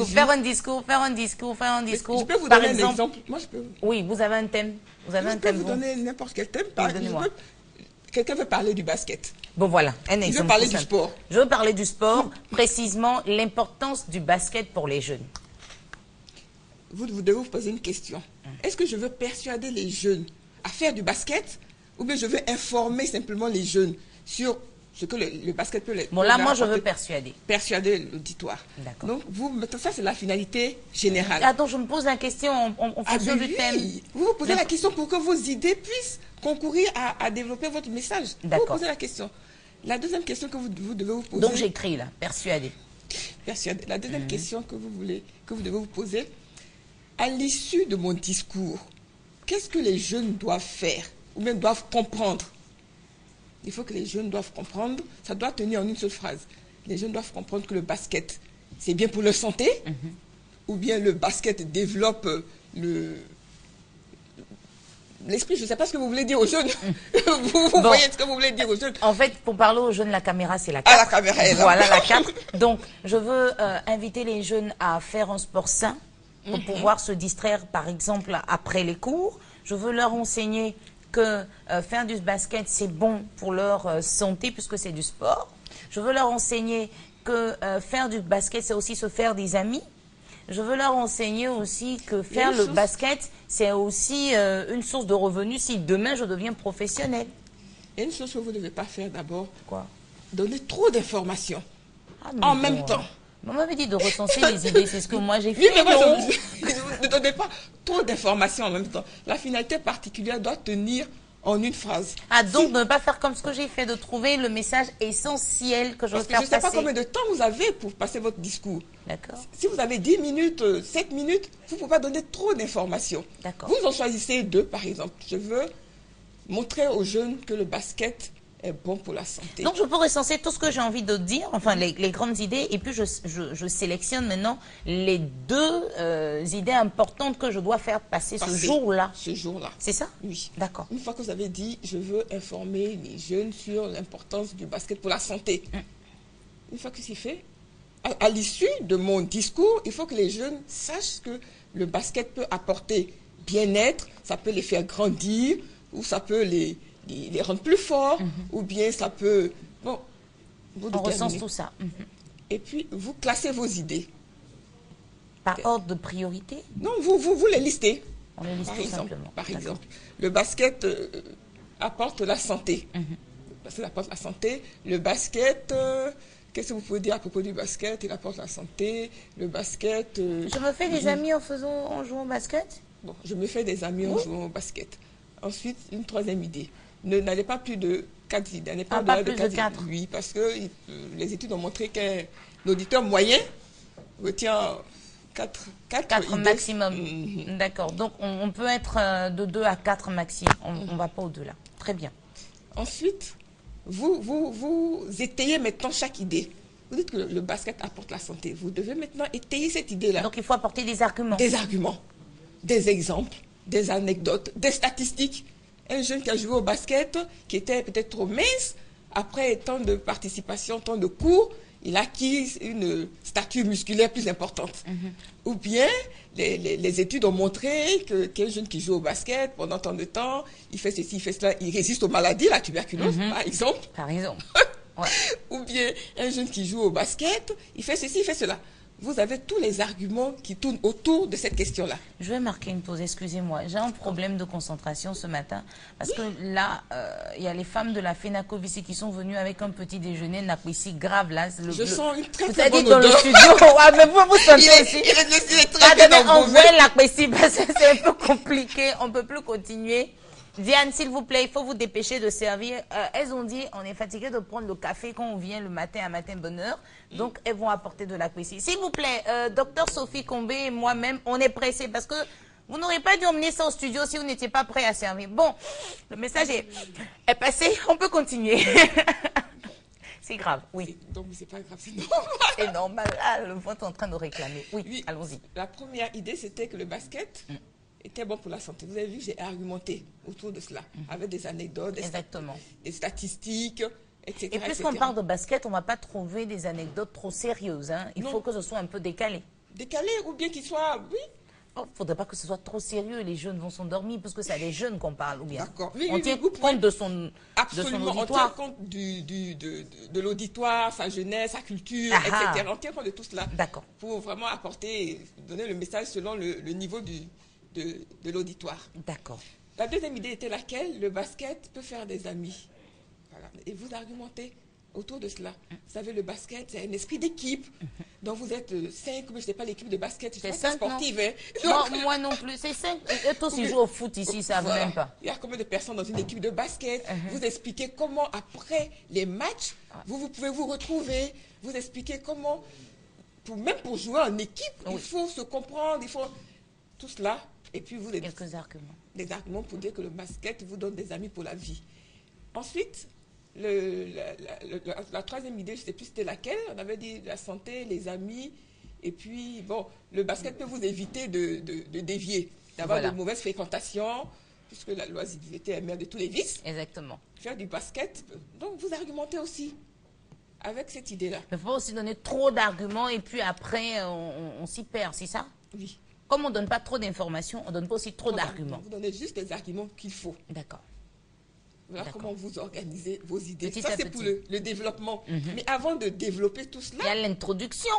Faire un discours. Je peux vous donner un exemple. Moi, je peux. Oui, vous avez un thème. Vous avez un thème. Je peux vous donner n'importe quel thème. Quelqu'un veut parler du basket. Bon, voilà, un exemple. Je veux parler du sport. Je veux parler du sport, précisément l'importance du basket pour les jeunes. Vous devez vous poser une question. Est-ce que je veux persuader les jeunes à faire du basket ou bien je veux informer simplement les jeunes sur ce que le basket peut les... Bon, là, moi, je veux persuader. Persuader l'auditoire. D'accord. Donc, ça, c'est la finalité générale. Attends, je me pose la question en fonction du thème. Vous vous posez la question pour que vos idées puissent concourir à développer votre message. D'accord. Vous posez la question. La deuxième question que vous devez vous poser... Donc, j'écris là, persuader. Persuader. La deuxième question que vous devez vous poser, à l'issue de mon discours, qu'est-ce que les jeunes doivent faire ou même doivent comprendre? Il faut que les jeunes doivent comprendre, ça doit tenir en une seule phrase. Les jeunes doivent comprendre que le basket, c'est bien pour leur santé, ou bien le basket développe l'esprit. Je ne sais pas ce que vous voulez dire aux jeunes. Vous voyez ce que vous voulez dire aux jeunes. En fait, pour parler aux jeunes, la caméra, c'est la carte. Ah, la caméra est là. Voilà, la carte. Donc, je veux inviter les jeunes à faire un sport sain pour pouvoir se distraire, par exemple, après les cours. Je veux leur enseigner que faire du basket, c'est bon pour leur santé puisque c'est du sport. Je veux leur enseigner que faire du basket, c'est aussi se faire des amis. Je veux leur enseigner aussi que faire le basket, c'est aussi une source de revenus si demain je deviens professionnel. Il y a une chose que vous ne devez pas faire d'abord. Quoi? Donner trop d'informations en même temps. On m'avait dit de recenser les idées, c'est ce que moi j'ai fait. Oui, mais moi, ne donnez pas trop d'informations en même temps. La finalité particulière doit tenir en une phrase. Ah, donc ne pas faire comme ce que j'ai fait, de trouver le message essentiel que je veux faire passer. Je ne sais pas combien de temps vous avez pour passer votre discours. D'accord. Si vous avez 10 minutes, 7 minutes, vous ne pouvez pas donner trop d'informations. D'accord. Vous en choisissez 2, par exemple. Je veux montrer aux jeunes que le basket est bon pour la santé. Donc, je peux recenser tout ce que j'ai envie de dire, enfin, les grandes idées, et puis je sélectionne maintenant les 2 idées importantes que je dois faire passer ce jour-là. Ce jour-là. C'est ça? Oui. D'accord. Une fois que vous avez dit, je veux informer les jeunes sur l'importance du basket pour la santé. Une fois que c'est fait, à l'issue de mon discours, il faut que les jeunes sachent que le basket peut apporter bien-être, ça peut les faire grandir, ou ça peut les rendre plus forts, ou bien ça peut... Bon, on recense tout ça. Et puis, vous classez vos idées. Par ordre de priorité? Non, vous les listez. On les liste tout simplement. Par exemple, le basket apporte la santé. Ça apporte la santé. Le basket... Qu'est-ce que vous pouvez dire à propos du basket? Il apporte la santé. Le basket... Je me fais des amis en jouant au basket? Bon, je me fais des amis en jouant au basket. Ensuite, une troisième idée. N'allez pas plus de 4 idées. N'allez pas plus de 4. Oui, parce que les études ont montré qu'un auditeur moyen retient 4 maximum. D'accord. Donc, on peut être de 2 à 4 maximum. On ne va pas au-delà. Très bien. Ensuite, vous étayez maintenant chaque idée. Vous dites que le basket apporte la santé. Vous devez maintenant étayer cette idée-là. Donc, il faut apporter des arguments. Des arguments, des exemples, des anecdotes, des statistiques. Un jeune qui a joué au basket, qui était peut-être trop mince, après tant de participation, tant de cours, il a acquis une stature musculaire plus importante. Ou bien, les études ont montré qu'un jeune qui joue au basket pendant tant de temps, il fait ceci, il fait cela, il résiste aux maladies, la tuberculose, par exemple. Par exemple. Ouais. Ou bien, un jeune qui joue au basket, il fait ceci, il fait cela. Vous avez tous les arguments qui tournent autour de cette question-là. Je vais marquer une pause, excusez-moi. J'ai un problème de concentration ce matin. Parce que là, il y a les femmes de la FENACOV ici qui sont venues avec un petit déjeuner ici grave là. Je sens une très vous très bonne dans le studio. Ah, mais vous sentez aussi. Il est très bien envoyez l'apprécie parce que c'est un peu compliqué. On ne peut plus continuer. Diane, s'il vous plaît, il faut vous dépêcher de servir. Elles ont dit, on est fatigué de prendre le café quand on vient le matin à matin bonne heure. Donc, elles vont apporter de l'apprécie. S'il vous plaît, docteur Sophie Combé et moi-même, on est pressés parce que Vous n'aurez pas dû emmener ça au studio si vous n'étiez pas prêt à servir. Bon, le message est passé. On peut continuer. C'est grave, oui. Donc, c'est pas grave, c'est normal. C'est normal. Ah, le ventre est en train de réclamer. Oui, allons-y. La première idée, c'était que le basket était bon pour la santé. Vous avez vu, j'ai argumenté autour de cela, avec des anecdotes, des statistiques, etc. Et puisqu'on parle de basket, on ne va pas trouver des anecdotes trop sérieuses. Hein. Il faut que ce soit un peu décalé. Décalé, ou bien qu'il soit, oui. Il ne faudrait pas que ce soit trop sérieux, les jeunes vont s'endormir, parce que c'est à des jeunes qu'on parle, ou bien. D'accord. On tient compte de son auditoire. On tient compte de l'auditoire, sa jeunesse, sa culture, etc. On tient compte de tout cela. D'accord. Pour vraiment apporter, donner le message selon le niveau de l'auditoire. D'accord. La deuxième idée était laquelle? Le basket peut faire des amis. Voilà. Et vous argumentez autour de cela. Vous savez, le basket, c'est un esprit d'équipe. Donc, vous êtes 5, mais je ne sais pas l'équipe de basket. Je ne suis pas sportive. Hein. Moi non plus. C'est 5. Et toi aussi, joue au foot ici, ils ne savent même pas. Il y a combien de personnes dans une équipe de basket? Vous expliquez comment, après les matchs, vous pouvez vous retrouver. Vous expliquez comment, même pour jouer en équipe, il faut se comprendre, il faut tout cela. Et puis, vous avez quelques arguments. Des arguments pour dire que le basket vous donne des amis pour la vie. Ensuite, la troisième idée, je ne sais plus c'était laquelle, on avait dit la santé, les amis, et puis, bon, le basket peut vous éviter de dévier, d'avoir de mauvaises fréquentations, puisque la loisibilité est mère de tous les vices. Exactement. Faire du basket, donc vous argumentez aussi avec cette idée-là. Mais il faut pas aussi donner trop d'arguments, et puis après, on s'y perd, c'est ça? Oui. Comme on ne donne pas trop d'informations, on ne donne pas aussi trop d'arguments. Vous donnez juste les arguments qu'il faut. D'accord. Voilà comment vous organisez vos idées. Petit ça, c'est pour le développement. Mais avant de développer tout cela... Il y a l'introduction.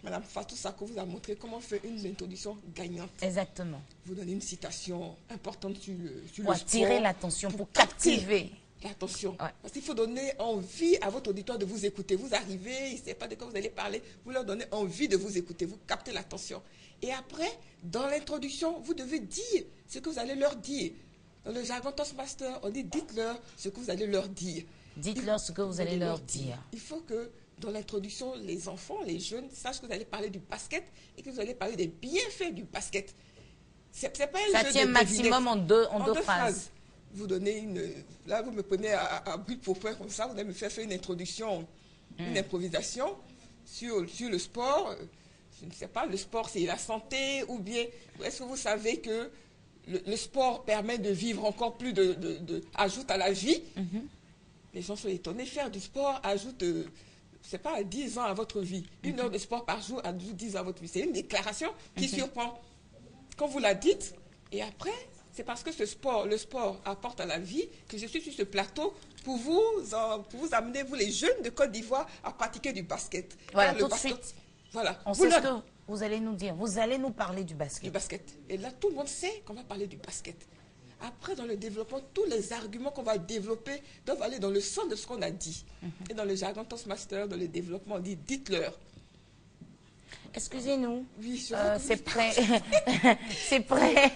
Madame Fatou Sako vous a montré comment faire une introduction gagnante. Exactement. Vous donnez une citation importante sur le sport. Pour attirer l'attention, pour captiver. L'attention. Ouais. Parce qu'il faut donner envie à votre auditoire de vous écouter. Vous arrivez, il ne sait pas de quoi vous allez parler. Vous leur donnez envie de vous écouter. Vous captez l'attention. Et après, dans l'introduction, vous devez dire ce que vous allez leur dire. Dans le jargon Toastmaster, on dit dites-leur ce que vous allez leur dire. Dites-leur ce que vous allez leur dire. Il faut que dans l'introduction, les enfants, les jeunes sachent que vous allez parler du basket et que vous allez parler des bienfaits du basket. C'est pas un jeu tient de maximum en deux phrases. Vous donnez là, vous me prenez à brûle pour point comme ça, vous allez me faire une introduction, une improvisation sur le sport. Je ne sais pas, le sport c'est la santé ou bien est-ce que vous savez que le sport permet de vivre encore plus, ajoute à la vie. Les gens sont étonnés. Faire du sport ajoute, c'est pas 10 ans à votre vie. 1 heure de sport par jour ajoute 10 ans à votre vie. C'est une déclaration qui surprend. Quand vous la dites, et après, c'est parce que le sport apporte à la vie que je suis sur ce plateau pour vous amener, vous les jeunes de Côte d'Ivoire, à pratiquer du basket. Voilà, tout de suite. Voilà. On sait ce que vous allez nous dire. Vous allez nous parler du basket. Du basket. Et là, tout le monde sait qu'on va parler du basket. Après, dans le développement, tous les arguments qu'on va développer doivent aller dans le sens de ce qu'on a dit. Et dans le jargon Toastmaster, dans le développement, on dit dites-leur. Excusez-nous. Oui, c'est prêt. C'est prêt.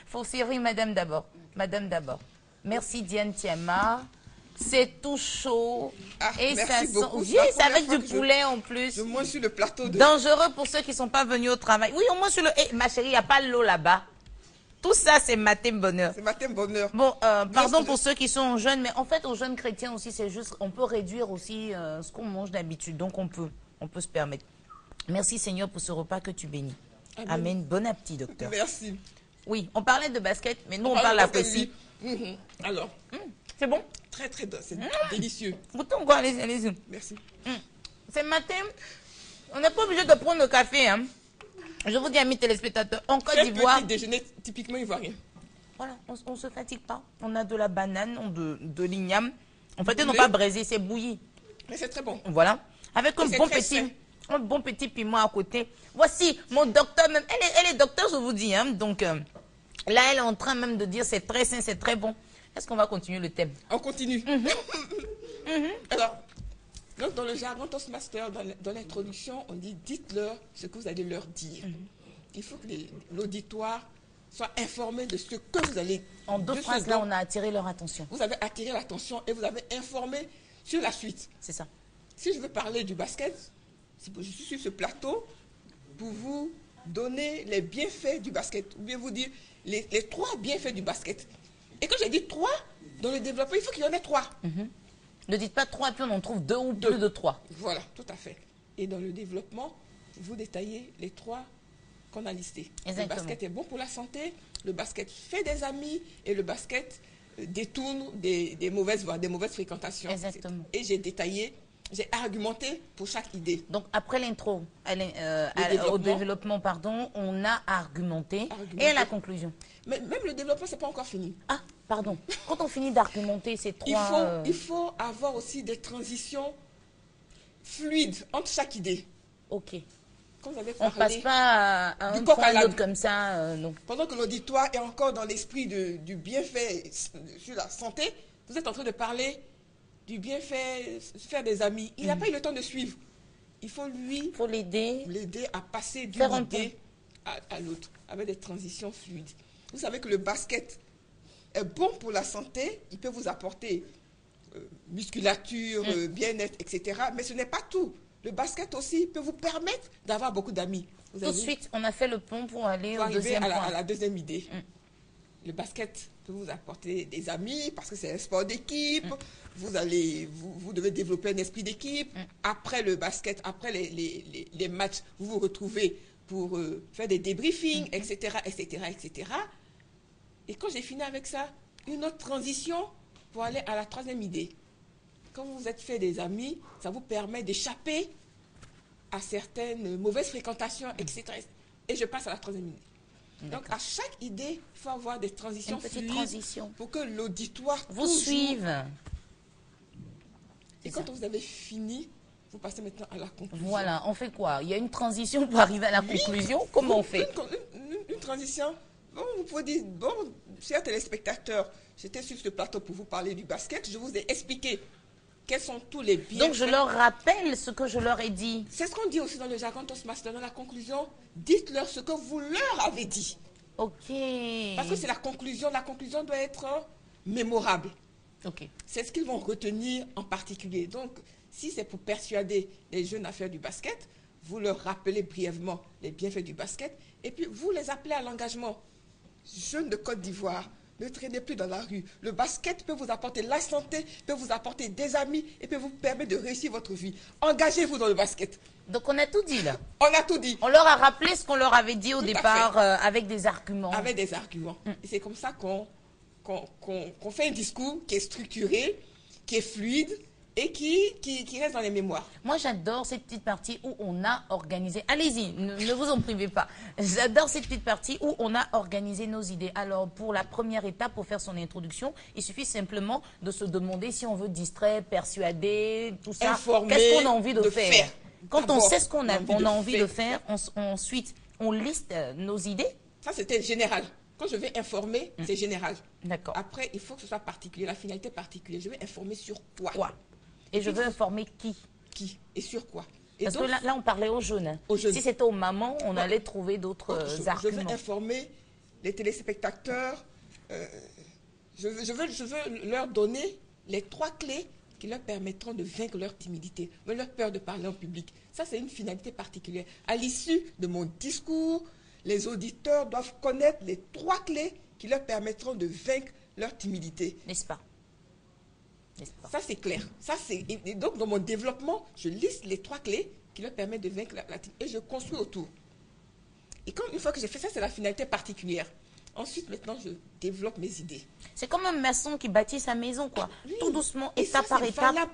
Faut servir madame d'abord. Madame d'abord. Merci Diane Tiama. C'est tout chaud. Et ça sent... Oui, c'est avec du poulet en plus. Je mange sur le plateau de... Dangereux pour ceux qui ne sont pas venus au travail. Oui, au moins sur le... Hey, ma chérie, il n'y a pas l'eau là-bas. Tout ça, c'est matin bonheur. C'est matin bonheur. Bon, pardon pour ceux qui sont jeunes, mais en fait, aux jeunes chrétiens aussi, c'est juste... On peut réduire aussi ce qu'on mange d'habitude. Donc, on peut se permettre. Merci Seigneur pour ce repas que tu bénis. Amen. Amen. Bon appétit, docteur. Merci. Oui, on parlait de basket, mais nous, on parle d'appétit. Alors, c'est bon? Très, très c'est délicieux. Goûtons quoi, allez-y. Merci. Ce matin, on n'est pas obligé de prendre le café. Hein. Je vous dis, amis téléspectateurs, en Côte d'Ivoire... petit déjeuner typiquement ivoirien. Voilà, on ne se fatigue pas. On a de la banane, de l'igname. En fait, ils n'ont pas braisé, c'est bouilli. Mais c'est très bon. Voilà. Avec un bon petit piment à côté. Voici mon docteur même. Elle est docteur, je vous dis. Hein. Donc, là, elle est en train même de dire c'est très sain, c'est très bon. Est-ce qu'on va continuer le thème? On continue. Alors, donc dans le jargon Toastmaster, dans l'introduction, on dit dites-leur ce que vous allez leur dire. Il faut que l'auditoire soit informé de ce que vous allez... En 2 phrases, là, on a attiré leur attention. Vous avez attiré l'attention et vous avez informé sur la suite. C'est ça. Si je veux parler du basket, je suis sur ce plateau pour vous donner les bienfaits du basket, ou bien vous dire les 3 bienfaits du basket. Et quand j'ai dit 3, dans le développement, il faut qu'il y en ait 3. Ne dites pas 3 et puis on en trouve 2 ou plus de 3. Voilà, tout à fait. Et dans le développement, vous détaillez les 3 qu'on a listés. Exactement. Le basket est bon pour la santé, le basket fait des amis et le basket détourne des mauvaises voies, des mauvaises fréquentations. Exactement. Et j'ai détaillé, j'ai argumenté pour chaque idée. Donc après l'intro, au développement, pardon, on a argumenté. Et à la conclusion. Mais même le développement, c'est pas encore fini. Ah, pardon. Quand on finit d'argumenter ces 3... Il faut avoir aussi des transitions fluides entre chaque idée. Ok. Quand vous avez on ne passe pas à un point à l'autre comme ça, non. Pendant que l'auditoire est encore dans l'esprit du bienfait sur la santé, vous êtes en train de parler du bienfait, faire des amis. Il n'a pas eu le temps de suivre. Il faut l'aider à passer d'une idée à l'autre, avec des transitions fluides. Vous savez que le basket est bon pour la santé, il peut vous apporter musculature, bien-être, etc. Mais ce n'est pas tout. Le basket aussi peut vous permettre d'avoir beaucoup d'amis. Tout de suite, on a fait le pont pour aller au deuxième point. À la deuxième idée. Le basket peut vous apporter des amis parce que c'est un sport d'équipe. Vous devez développer un esprit d'équipe. Après le basket, après les matchs, vous vous retrouvez pour faire des débriefings, etc., etc., etc. Et quand j'ai fini avec ça, une autre transition pour aller à la 3e idée. Quand vous vous êtes fait des amis, ça vous permet d'échapper à certaines mauvaises fréquentations, etc. Et je passe à la 3e idée. Donc, à chaque idée, il faut avoir des transitions fluides pour que l'auditoire vous suive. Et quand vous avez fini, vous passez maintenant à la conclusion. Voilà, on fait quoi? Il y a une transition pour arriver à la conclusion. Comment on fait? Une transition. Bon, vous pouvez dire, bon, chers téléspectateurs, j'étais sur ce plateau pour vous parler du basket. Je vous ai expliqué quels sont tous les bienfaits. Donc, je leur rappelle ce que je leur ai dit. C'est ce qu'on dit aussi dans le jargon Toastmaster. Dans la conclusion, dites-leur ce que vous leur avez dit. Ok. Parce que c'est la conclusion. La conclusion doit être mémorable. Ok. C'est ce qu'ils vont retenir en particulier. Donc, si c'est pour persuader les jeunes à faire du basket, vous leur rappelez brièvement les bienfaits du basket et puis vous les appelez à l'engagement. Jeunes de Côte d'Ivoire, ne traînez plus dans la rue. Le basket peut vous apporter la santé, peut vous apporter des amis et peut vous permettre de réussir votre vie. Engagez-vous dans le basket. Donc on a tout dit là. On a tout dit. On leur a rappelé ce qu'on leur avait dit au départ avec des arguments. Avec des arguments. Et c'est comme ça qu'on fait un discours qui est structuré, qui est fluide et qui reste dans les mémoires. Moi, j'adore cette petite partie où on a organisé... Allez-y, ne vous en privez pas. J'adore cette petite partie où on a organisé nos idées. Alors, pour la première étape, pour faire son introduction, il suffit simplement de se demander si on veut distraire, persuader, tout ça. Qu'est-ce qu'on a envie de faire. Quand on sait ce qu'on a envie de faire, ensuite, on liste nos idées. Ça, c'était général. Quand je vais informer, c'est général. D'accord. Après, il faut que ce soit particulier, la finalité particulière. Je vais informer sur quoi. Et je veux informer qui? Qui et sur quoi? Parce que là, on parlait aux jeunes. Si c'était aux mamans, on allait trouver d'autres arguments. Je veux informer les téléspectateurs. Je veux leur donner les 3 clés qui leur permettront de vaincre leur timidité, leur peur de parler en public. Ça, c'est une finalité particulière. À l'issue de mon discours, les auditeurs doivent connaître les 3 clés qui leur permettront de vaincre leur timidité. N'est-ce pas? Ça, c'est clair. Et donc, dans mon développement, je liste les 3 clés qui leur permettent de vaincre la timidité et je construis autour. Et une fois que j'ai fait ça, c'est la finalité particulière. Ensuite, maintenant, je développe mes idées. C'est comme un maçon qui bâtit sa maison, quoi. Oui. Tout doucement, étape par étape,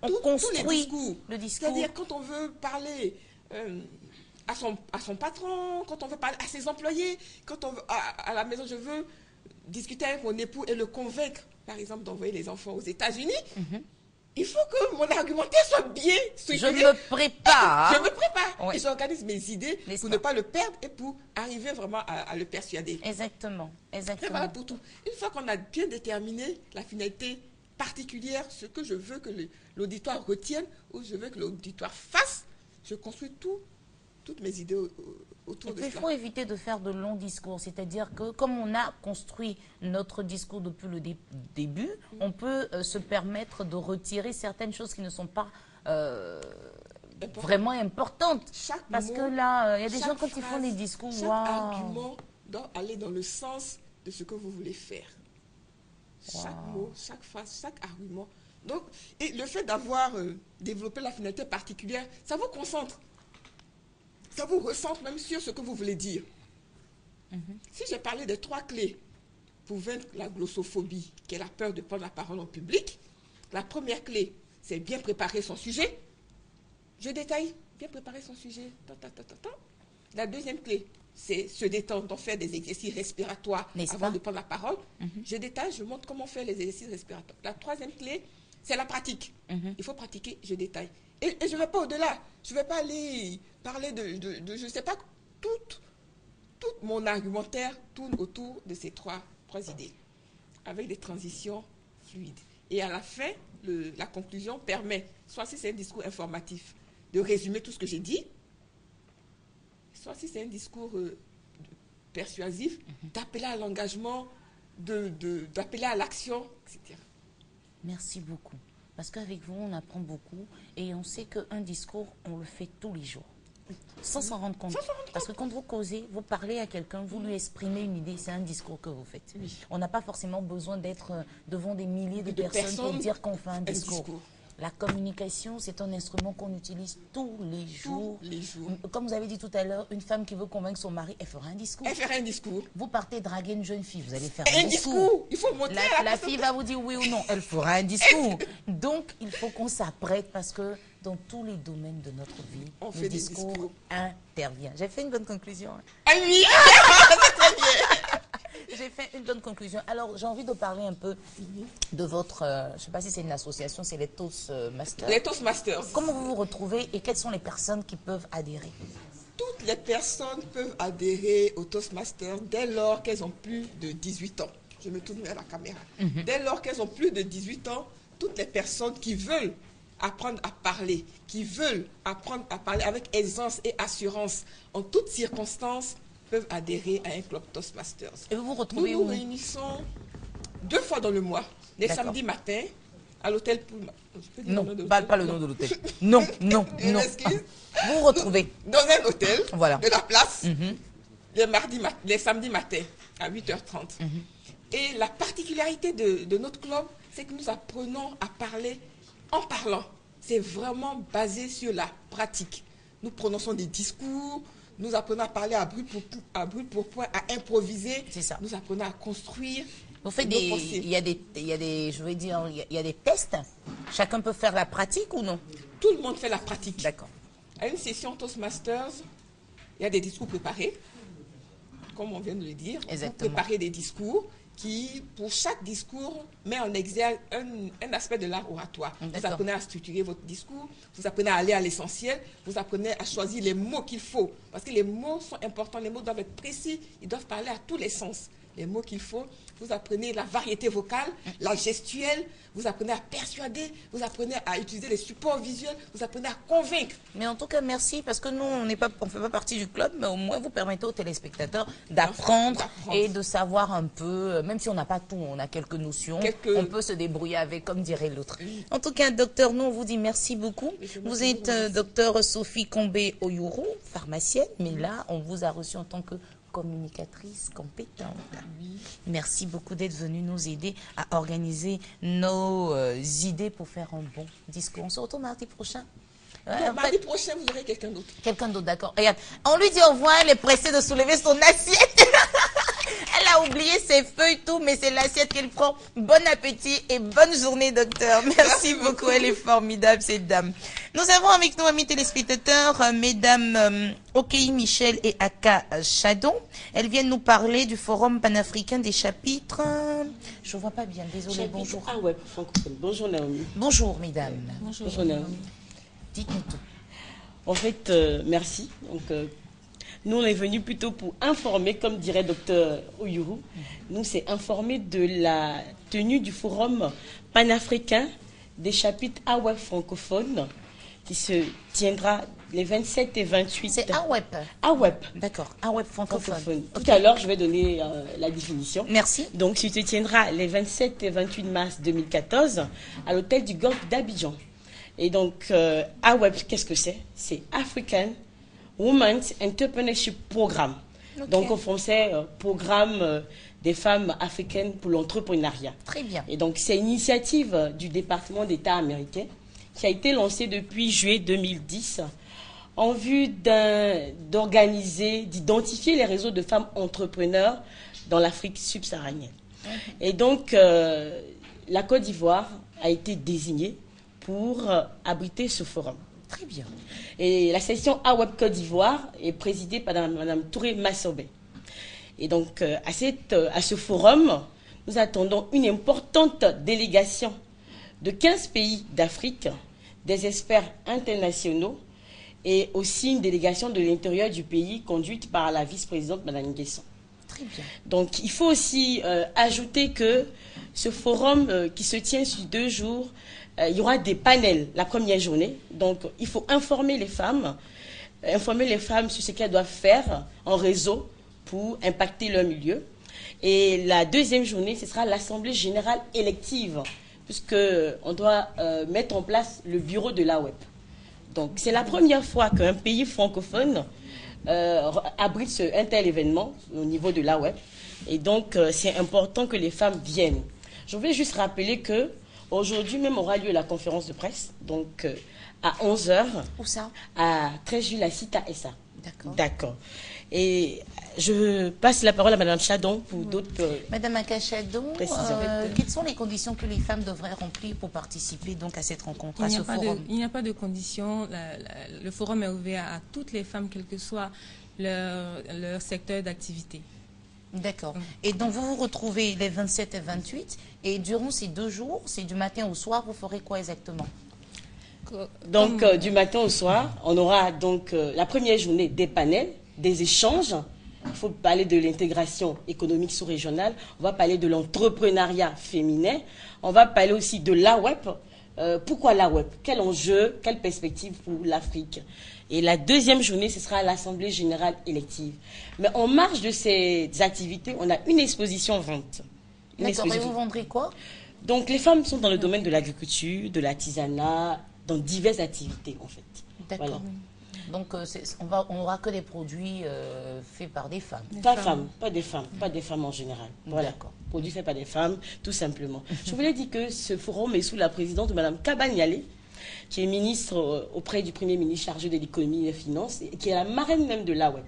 on construit le discours. C'est-à-dire, quand on veut parler à son patron, quand on veut parler à ses employés, quand on veut, à la maison, je veux discuter avec mon époux et le convaincre, par exemple, d'envoyer les enfants aux États-Unis, il faut que mon argumentaire soit bien structuré. Je me prépare. Je me prépare. Oui. Et j'organise mes idées pour ne pas le perdre et pour arriver vraiment à le persuader. Exactement. Et voilà pour tout. Une fois qu'on a bien déterminé la finalité particulière, ce que je veux que l'auditoire retienne ou je veux que l'auditoire fasse, je construis toutes mes idées autour de cela. Il faut éviter de faire de longs discours, c'est-à-dire que comme on a construit notre discours depuis le début, on peut se permettre de retirer certaines choses qui ne sont pas vraiment importante. Parce que là, il y a des gens quand ils font des discours, chaque argument doit aller dans le sens de ce que vous voulez faire. Chaque mot, chaque phrase, chaque argument. Donc, et le fait d'avoir développé la finalité particulière, ça vous concentre. Ça vous recentre même sur ce que vous voulez dire. Si j'ai parlé des 3 clés pour vaincre la glossophobie, qui est la peur de prendre la parole en public, la première clé, c'est bien préparer son sujet. Je détaille, bien préparer son sujet. La deuxième clé, c'est se détendre, donc faire des exercices respiratoires avant de prendre la parole. Je détaille, je montre comment faire les exercices respiratoires. La troisième clé, c'est la pratique. Il faut pratiquer, je détaille. Et je ne vais pas au-delà. Je ne vais pas aller parler de je ne sais pas, tout mon argumentaire tourne autour de ces trois idées, avec des transitions fluides. Et à la fin, la conclusion permet, soit si c'est un discours informatif, de résumer tout ce que j'ai dit, soit si c'est un discours persuasif, d'appeler à l'engagement, d'appeler à l'action, etc. Merci beaucoup. Parce qu'avec vous, on apprend beaucoup et on sait qu'un discours, on le fait tous les jours. Sans s'en rendre compte. Parce que quand vous causez, vous parlez à quelqu'un, vous lui exprimez une idée, c'est un discours que vous faites. Oui. On n'a pas forcément besoin d'être devant des milliers de personnes pour dire qu'on fait un discours. La communication, c'est un instrument qu'on utilise tous les jours. Comme vous avez dit tout à l'heure, une femme qui veut convaincre son mari, elle fera un discours. Elle fera un discours. Vous partez draguer une jeune fille, vous allez faire un discours. Il faut montrer la fille va vous dire oui ou non, elle fera un discours. Donc, il faut qu'on s'apprête parce que dans tous les domaines de notre vie, le discours intervient. J'ai fait une bonne conclusion. Ah oui. J'ai fait une bonne conclusion. Alors, j'ai envie de parler un peu de votre... je ne sais pas si c'est une association, c'est les Toastmasters. Les Toastmasters. Comment vous vous retrouvez et quelles sont les personnes qui peuvent adhérer? Toutes les personnes peuvent adhérer aux Toastmasters dès lors qu'elles ont plus de 18 ans. Je me tourne vers la caméra. Dès lors qu'elles ont plus de 18 ans, toutes les personnes qui veulent apprendre à parler, qui veulent apprendre à parler avec aisance et assurance en toutes circonstances, peuvent adhérer à un club Toastmasters. Et vous vous retrouvez où? Nous réunissons 2 fois dans le mois, les samedis matins, à l'hôtel Pullman. Non, pas le nom de l'hôtel. Non, non, non. Vous vous retrouvez dans un hôtel de la place, les samedis matins, à 8h30. Et la particularité de notre club, c'est que nous apprenons à parler en parlant. C'est vraiment basé sur la pratique. Nous prononçons des discours, nous apprenons à parler à brûle pour point, à improviser. C'est ça. Nous apprenons à construire. Vous faites il y a des tests. Chacun peut faire la pratique ou non? Tout le monde fait la pratique. D'accord. À une session Toastmasters, il y a des discours préparés, comme on vient de le dire. Exactement. Vous préparez des discours qui, pour chaque discours, met en exergue un aspect de l'art oratoire. Vous apprenez à structurer votre discours, vous apprenez à aller à l'essentiel, vous apprenez à choisir les mots qu'il faut. Parce que les mots sont importants, les mots doivent être précis, ils doivent parler à tous les sens. Les mots qu'il faut, vous apprenez la variété vocale, la gestuelle, vous apprenez à persuader, vous apprenez à utiliser les supports visuels, vous apprenez à convaincre. Mais en tout cas, merci, parce que nous, on ne fait pas partie du club, mais au moins vous permettez aux téléspectateurs d'apprendre et de savoir un peu, même si on n'a pas tout, on a quelques notions, on peut se débrouiller avec, comme dirait l'autre. En tout cas, docteur, nous, on vous dit merci beaucoup. Vous êtes docteur Sophie Combé Oyuru, pharmacienne, mais là, on vous a reçu en tant que communicatrice compétente. Merci beaucoup d'être venue nous aider à organiser nos idées pour faire un bon discours. On se retrouve mardi prochain. Mardi prochain, vous aurez quelqu'un d'autre. Quelqu'un d'autre, d'accord. Regarde, on lui dit au revoir, elle est pressée de soulever son assiette. Elle a oublié ses feuilles, tout, mais c'est l'assiette qu'elle prend. Bon appétit et bonne journée, docteur. Merci beaucoup, elle est formidable, cette dame. Nous avons avec nous, amis téléspectateurs, mesdames Okei Michel et Aka Chadon. Elles viennent nous parler du Forum panafricain des chapitres. Je ne vois pas bien, désolé, bonjour. Ah ouais, francophone. Bonjour, Naomi. Bonjour, mesdames. Bonjour Naomi. Dites-nous tout. En fait, merci. Donc, nous, on est venus plutôt pour informer, comme dirait docteur Oyuru. Nous, c'est informer de la tenue du Forum panafricain des chapitres AWEP francophones qui se tiendra les 27 et 28. C'est AWEP. AWEP. D'accord, AWEP francophone. Tout à l'heure, je vais donner la définition. Merci. Donc, il se tiendra les 27 et 28 mars 2014 à l'hôtel du Golfe d'Abidjan. Et donc, AWEP, qu'est-ce que c'est? C'est African Women's Entrepreneurship Programme. Okay. Donc, en français, programme des femmes africaines pour l'entrepreneuriat. Très bien. Et donc, c'est une initiative du département d'État américain qui a été lancée depuis juillet 2010 en vue d'organiser, d'identifier les réseaux de femmes entrepreneurs dans l'Afrique subsaharienne. Et donc, la Côte d'Ivoire a été désignée pour abriter ce forum. Très bien. Et la session AWEP Côte d'Ivoire est présidée par Mme Touré Massobé. Et donc, à ce forum, nous attendons une importante délégation de 15 pays d'Afrique, des experts internationaux et aussi une délégation de l'intérieur du pays conduite par la vice-présidente Mme Nguesson. Très bien. Donc, il faut aussi ajouter que ce forum qui se tient sur 2 jours, il y aura des panels la première journée. Donc, il faut informer les femmes sur ce qu'elles doivent faire en réseau pour impacter leur milieu. Et la deuxième journée, ce sera l'Assemblée générale élective, puisqu'on doit mettre en place le bureau de l'AWEP. Donc, c'est la première fois qu'un pays francophone abrite un tel événement au niveau de l'AWEP. Et donc, c'est important que les femmes viennent. Je voulais juste rappeler que aujourd'hui même aura lieu la conférence de presse, donc à 11h. Où ça? À 13 juillet, la Cita SA. D'accord. D'accord. Et je passe la parole à Mme Chadon pour d'autres Madame Akachadon, quelles sont les conditions que les femmes devraient remplir pour participer donc à cette rencontre, à ce forum? Il n'y a pas de conditions. Le forum est ouvert à toutes les femmes, quel que soit leur secteur d'activité. D'accord. Et donc, vous vous retrouvez les 27 et 28, et durant ces 2 jours, c'est du matin au soir, vous ferez quoi exactement? Donc, du matin au soir, on aura donc la première journée des panels, des échanges. Il faut parler de l'intégration économique sous-régionale, on va parler de l'entrepreneuriat féminin, on va parler aussi de l'AWEP. Pourquoi l'AWEP? Quel enjeu, quelle perspective pour l'Afrique? Et la deuxième journée, ce sera l'Assemblée générale élective. Mais en marge de ces activités, on a une exposition vente. D'accord, et vous vendrez quoi? Donc, les femmes sont dans le domaine de l'agriculture, de l'artisanat, dans diverses activités, en fait. D'accord. Voilà. Donc, on n'aura que des produits faits par des femmes. Pas des femmes en général. Voilà. Produits faits par des femmes, tout simplement. Je voulais dire que ce forum est sous la présidence de Mme Kabanyale, qui est ministre auprès du Premier ministre chargé de l'économie et des finances, et qui est la marraine même de l'AWEP.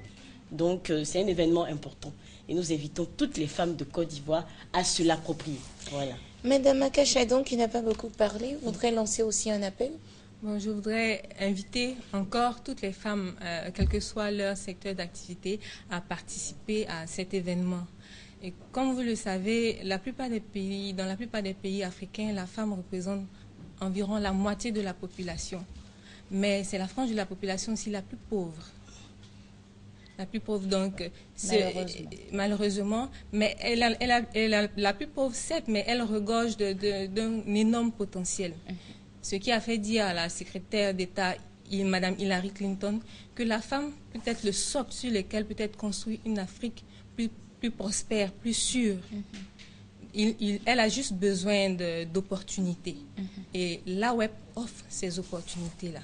Donc, c'est un événement important. Et nous invitons toutes les femmes de Côte d'Ivoire à se l'approprier. Voilà. Madame Akachadon, qui n'a pas beaucoup parlé, voudrait lancer aussi un appel? Bon, je voudrais inviter encore toutes les femmes, quel que soit leur secteur d'activité, à participer à cet événement. Et comme vous le savez, dans la plupart des pays africains, la femme représente environ la moitié de la population. Mais c'est la frange de la population aussi la plus pauvre. La plus pauvre, donc, malheureusement. Mais elle a la plus pauvre, certes, mais elle regorge d'un énorme potentiel. Ce qui a fait dire à la secrétaire d'État, Mme Hillary Clinton, que la femme peut être le socle sur lequel peut être construite une Afrique plus prospère, plus sûre. Elle a juste besoin d'opportunités. Et l'AWEP offre ces opportunités-là.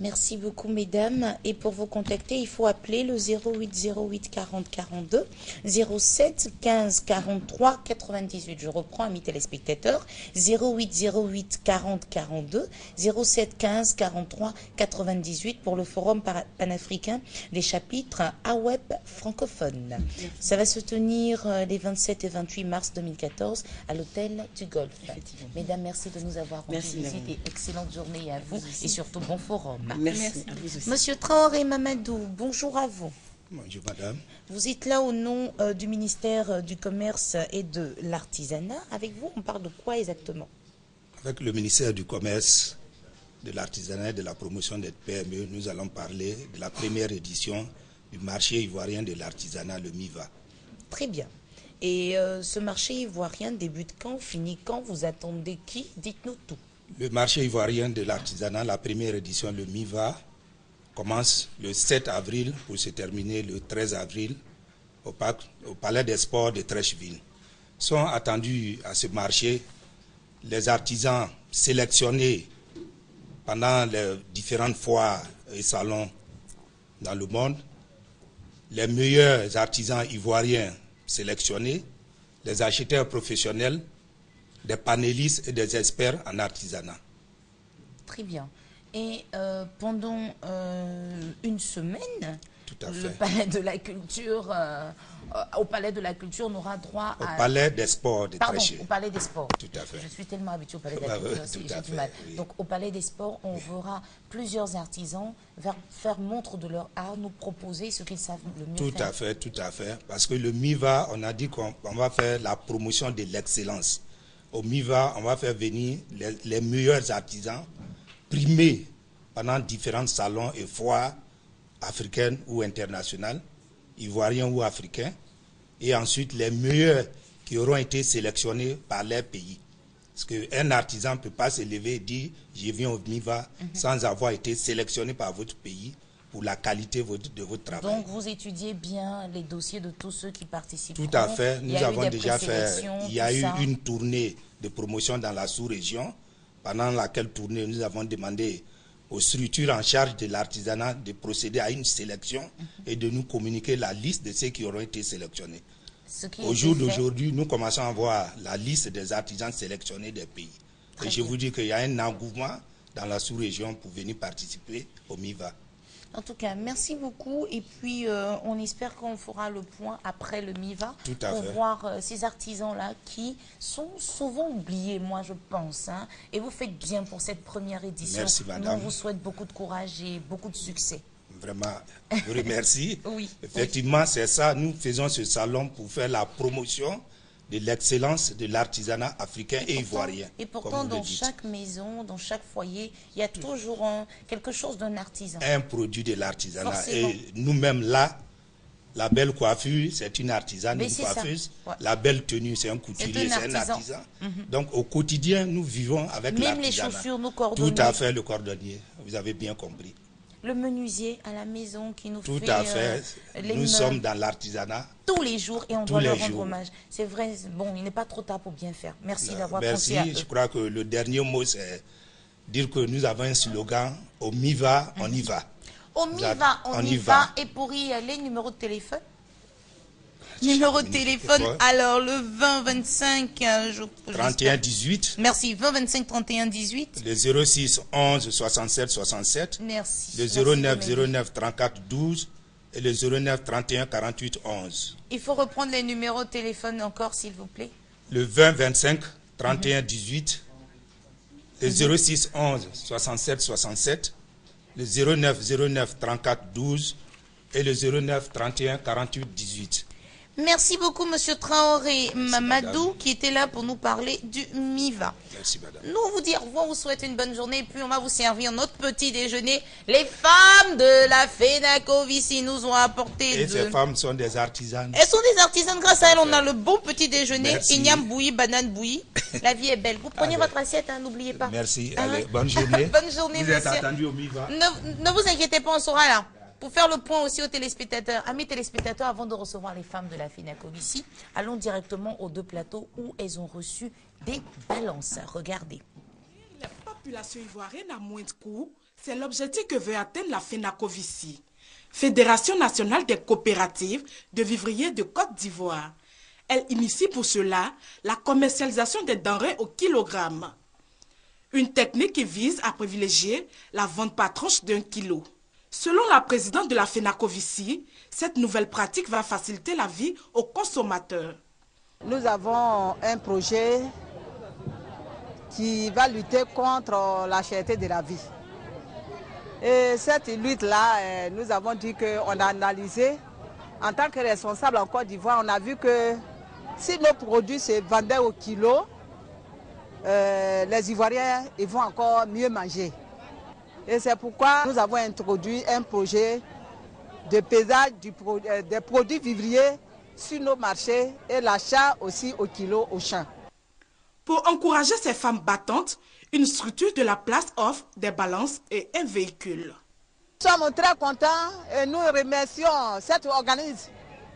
Merci beaucoup, mesdames. Et pour vous contacter, il faut appeler le 08 08 40 42 07 15 43 98. Je reprends, amis téléspectateurs. 08 08 40 42 07 15 43 98 pour le Forum panafricain des chapitres AWEP francophones. Ça va se tenir les 27 et 28 mars 2014 à l'hôtel du Golfe. Mesdames, merci de nous avoir rendu visite et excellente journée à vous et surtout bon forum. Merci à vous aussi. Monsieur Traoré Mamadou, bonjour à vous. Bonjour madame. Vous êtes là au nom du ministère du Commerce et de l'Artisanat. Avec vous, on parle de quoi exactement? Avec le ministère du Commerce, de l'Artisanat et de la promotion des PME, nous allons parler de la première édition du marché ivoirien de l'artisanat, le MIVA. Très bien. Et ce marché ivoirien débute quand, finit quand? Vous attendez qui? Dites-nous tout. Le marché ivoirien de l'artisanat, la première édition, le MIVA, commence le 7 avril pour se terminer le 13 avril au Palais des Sports de Trècheville. Sont attendus à ce marché les artisans sélectionnés pendant les différentes foires et salons dans le monde, les meilleurs artisans ivoiriens sélectionnés, les acheteurs professionnels, des panélistes et des experts en artisanat. Très bien. Et pendant une semaine, le Palais de la Culture, au Palais de la Culture, on aura droit à... Au Palais des Sports de Tréchy. Au Palais des Sports. Tout à fait. Je suis tellement habituée au Palais de la Culture, j'ai du mal. Oui. Donc au Palais des Sports, on verra plusieurs artisans faire montre de leur art, nous proposer ce qu'ils savent le mieux faire. Tout à fait. Parce que le MIVA, on a dit qu'on va faire la promotion de l'excellence. Au MIVA, on va faire venir les meilleurs artisans primés pendant différents salons et foires africaines ou internationales, ivoiriens ou africains, et ensuite les meilleurs qui auront été sélectionnés par les pays. Parce qu'un artisan ne peut pas se lever et dire « je viens au MIVA » sans avoir été sélectionné par votre pays pour la qualité de votre travail. Donc vous étudiez bien les dossiers de tous ceux qui participent. Tout à fait. Nous avons déjà fait, il y a eu une tournée de promotion dans la sous-région, pendant laquelle tournée nous avons demandé aux structures en charge de l'artisanat de procéder à une sélection et de nous communiquer la liste de ceux qui auront été sélectionnés. Au jour d'aujourd'hui, nous commençons à voir la liste des artisans sélectionnés des pays. Et je vous dis qu'il y a un engouement dans la sous-région pour venir participer au MIVA. En tout cas, merci beaucoup. Et puis, on espère qu'on fera le point après le MIVA pour voir ces artisans-là qui sont souvent oubliés, moi, je pense. Hein. Et vous faites bien pour cette première édition. Merci, madame. Nous, on vous souhaite beaucoup de courage et beaucoup de succès. Vraiment, je vous remercie. Oui. Effectivement, c'est ça. Nous faisons ce salon pour faire la promotion de l'excellence de l'artisanat africain et ivoirien. Et pourtant, dans chaque maison, dans chaque foyer, il y a toujours quelque chose d'un artisan. Un produit de l'artisanat. Et nous-mêmes là, la belle coiffure, c'est une artisane, une coiffeuse. Ouais. La belle tenue, c'est un couturier, c'est un artisan. Donc au quotidien, nous vivons avec l'artisanat. Même les chaussures, nos cordonniers. Tout à fait, le cordonnier. Vous avez bien compris. Le menuisier à la maison qui nous fait... Tout à fait. Nous sommes dans l'artisanat. Tous les jours et on doit leur rendre hommage. C'est vrai, bon, il n'est pas trop tard pour bien faire. Merci d'avoir pensé à eux. Je crois que le dernier mot, c'est dire que nous avons un slogan, au MIVA, on y va. Au MIVA, on y va. Et pour y aller, numéro de téléphone? Numéro de téléphone, alors le 20 25 31 18. Merci, 20 25 31 18. Le 06 11 67 67. Merci. Le 09 09 34 12 et le 09 31 48 11. Il faut reprendre les numéros de téléphone encore, s'il vous plaît. Le 20 25 31 18. Le 06 11 67 67. Le 09 09 34 12 et le 09 31 48 18. Merci beaucoup, Monsieur Traoré Mamadou, qui était là pour nous parler du MIVA. Merci, madame. Nous, vous dire au revoir, vous souhaitez une bonne journée, et puis on va vous servir notre petit déjeuner. Les femmes de la FENACOVICI nous ont apporté... Et ces femmes sont des artisanes. Elles sont des artisanes. Grâce à elles, on a le bon petit déjeuner. Igname bouilli, banane bouillie. La vie est belle. Vous prenez votre assiette, hein, n'oubliez pas. Merci. Allez, bonne journée. Bonne journée, vous êtes attendu au MIVA. Ne vous inquiétez pas, on sera là. Pour faire le point aussi aux téléspectateurs, amis téléspectateurs, avant de recevoir les femmes de la FENACOVICI, allons directement aux deux plateaux où elles ont reçu des balances. Regardez. La population ivoirienne à moins de coûts, c'est l'objectif que veut atteindre la FENACOVICI, Fédération nationale des coopératives de vivriers de Côte d'Ivoire. Elle initie pour cela la commercialisation des denrées au kilogramme. Une technique qui vise à privilégier la vente par tranche d'1 kilo. Selon la présidente de la FENACOVICI, cette nouvelle pratique va faciliter la vie aux consommateurs. Nous avons un projet qui va lutter contre la cherté de la vie. Et cette lutte-là, nous avons dit qu'on a analysé. En tant que responsable en Côte d'Ivoire, on a vu que si nos produits se vendaient au kilo, les Ivoiriens ils vont encore mieux manger. Et c'est pourquoi nous avons introduit un projet de pesage des produits vivriers sur nos marchés et l'achat aussi au kilo au champ. Pour encourager ces femmes battantes, une structure de la place offre des balances et un véhicule. Nous sommes très contents et nous remercions cette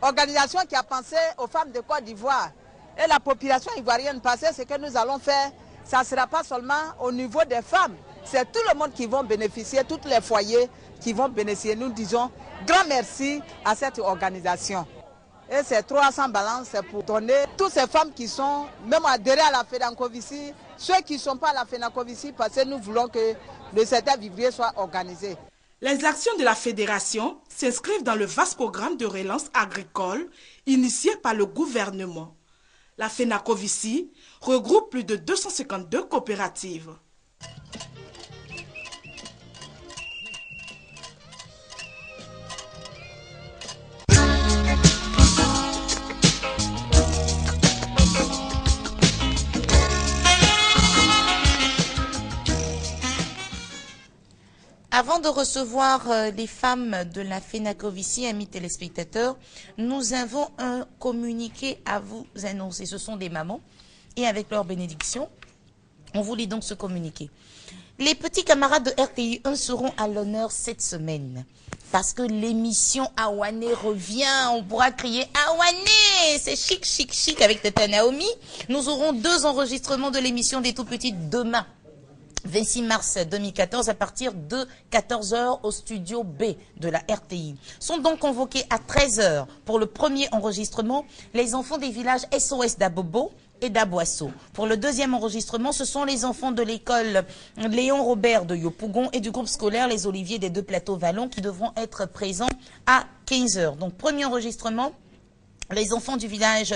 organisation qui a pensé aux femmes de Côte d'Ivoire et la population ivoirienne. Parce que ce que nous allons faire, ça ne sera pas seulement au niveau des femmes, c'est tout le monde qui va bénéficier, tous les foyers qui vont bénéficier. Nous disons grand merci à cette organisation. Et ces 300 balances, c'est pour donner toutes ces femmes qui sont même adhérées à la FENACOVICI, ceux qui ne sont pas à la FENACOVICI, parce que nous voulons que le secteur vivrier soit organisé. Les actions de la fédération s'inscrivent dans le vaste programme de relance agricole initié par le gouvernement. La FENACOVICI regroupe plus de 252 coopératives. Avant de recevoir les femmes de la FENACOVICI, amis téléspectateurs, nous avons un communiqué à vous annoncer. Ce sont des mamans et avec leur bénédiction, on vous lit donc ce communiqué. Les petits camarades de RTI 1 seront à l'honneur cette semaine parce que l'émission Awane revient. On pourra crier Awane, c'est chic, chic, chic avec Tata Naomi. Nous aurons 2 enregistrements de l'émission des tout petites demain. 26 mars 2014 à partir de 14 h au studio B de la RTI. Sont donc convoqués à 13 h pour le premier enregistrement les enfants des villages SOS d'Abobo et d'Aboisseau. Pour le deuxième enregistrement, ce sont les enfants de l'école Léon Robert de Yopougon et du groupe scolaire Les Oliviers des 2 plateaux Vallon qui devront être présents à 15 h. Donc premier enregistrement, les enfants des villages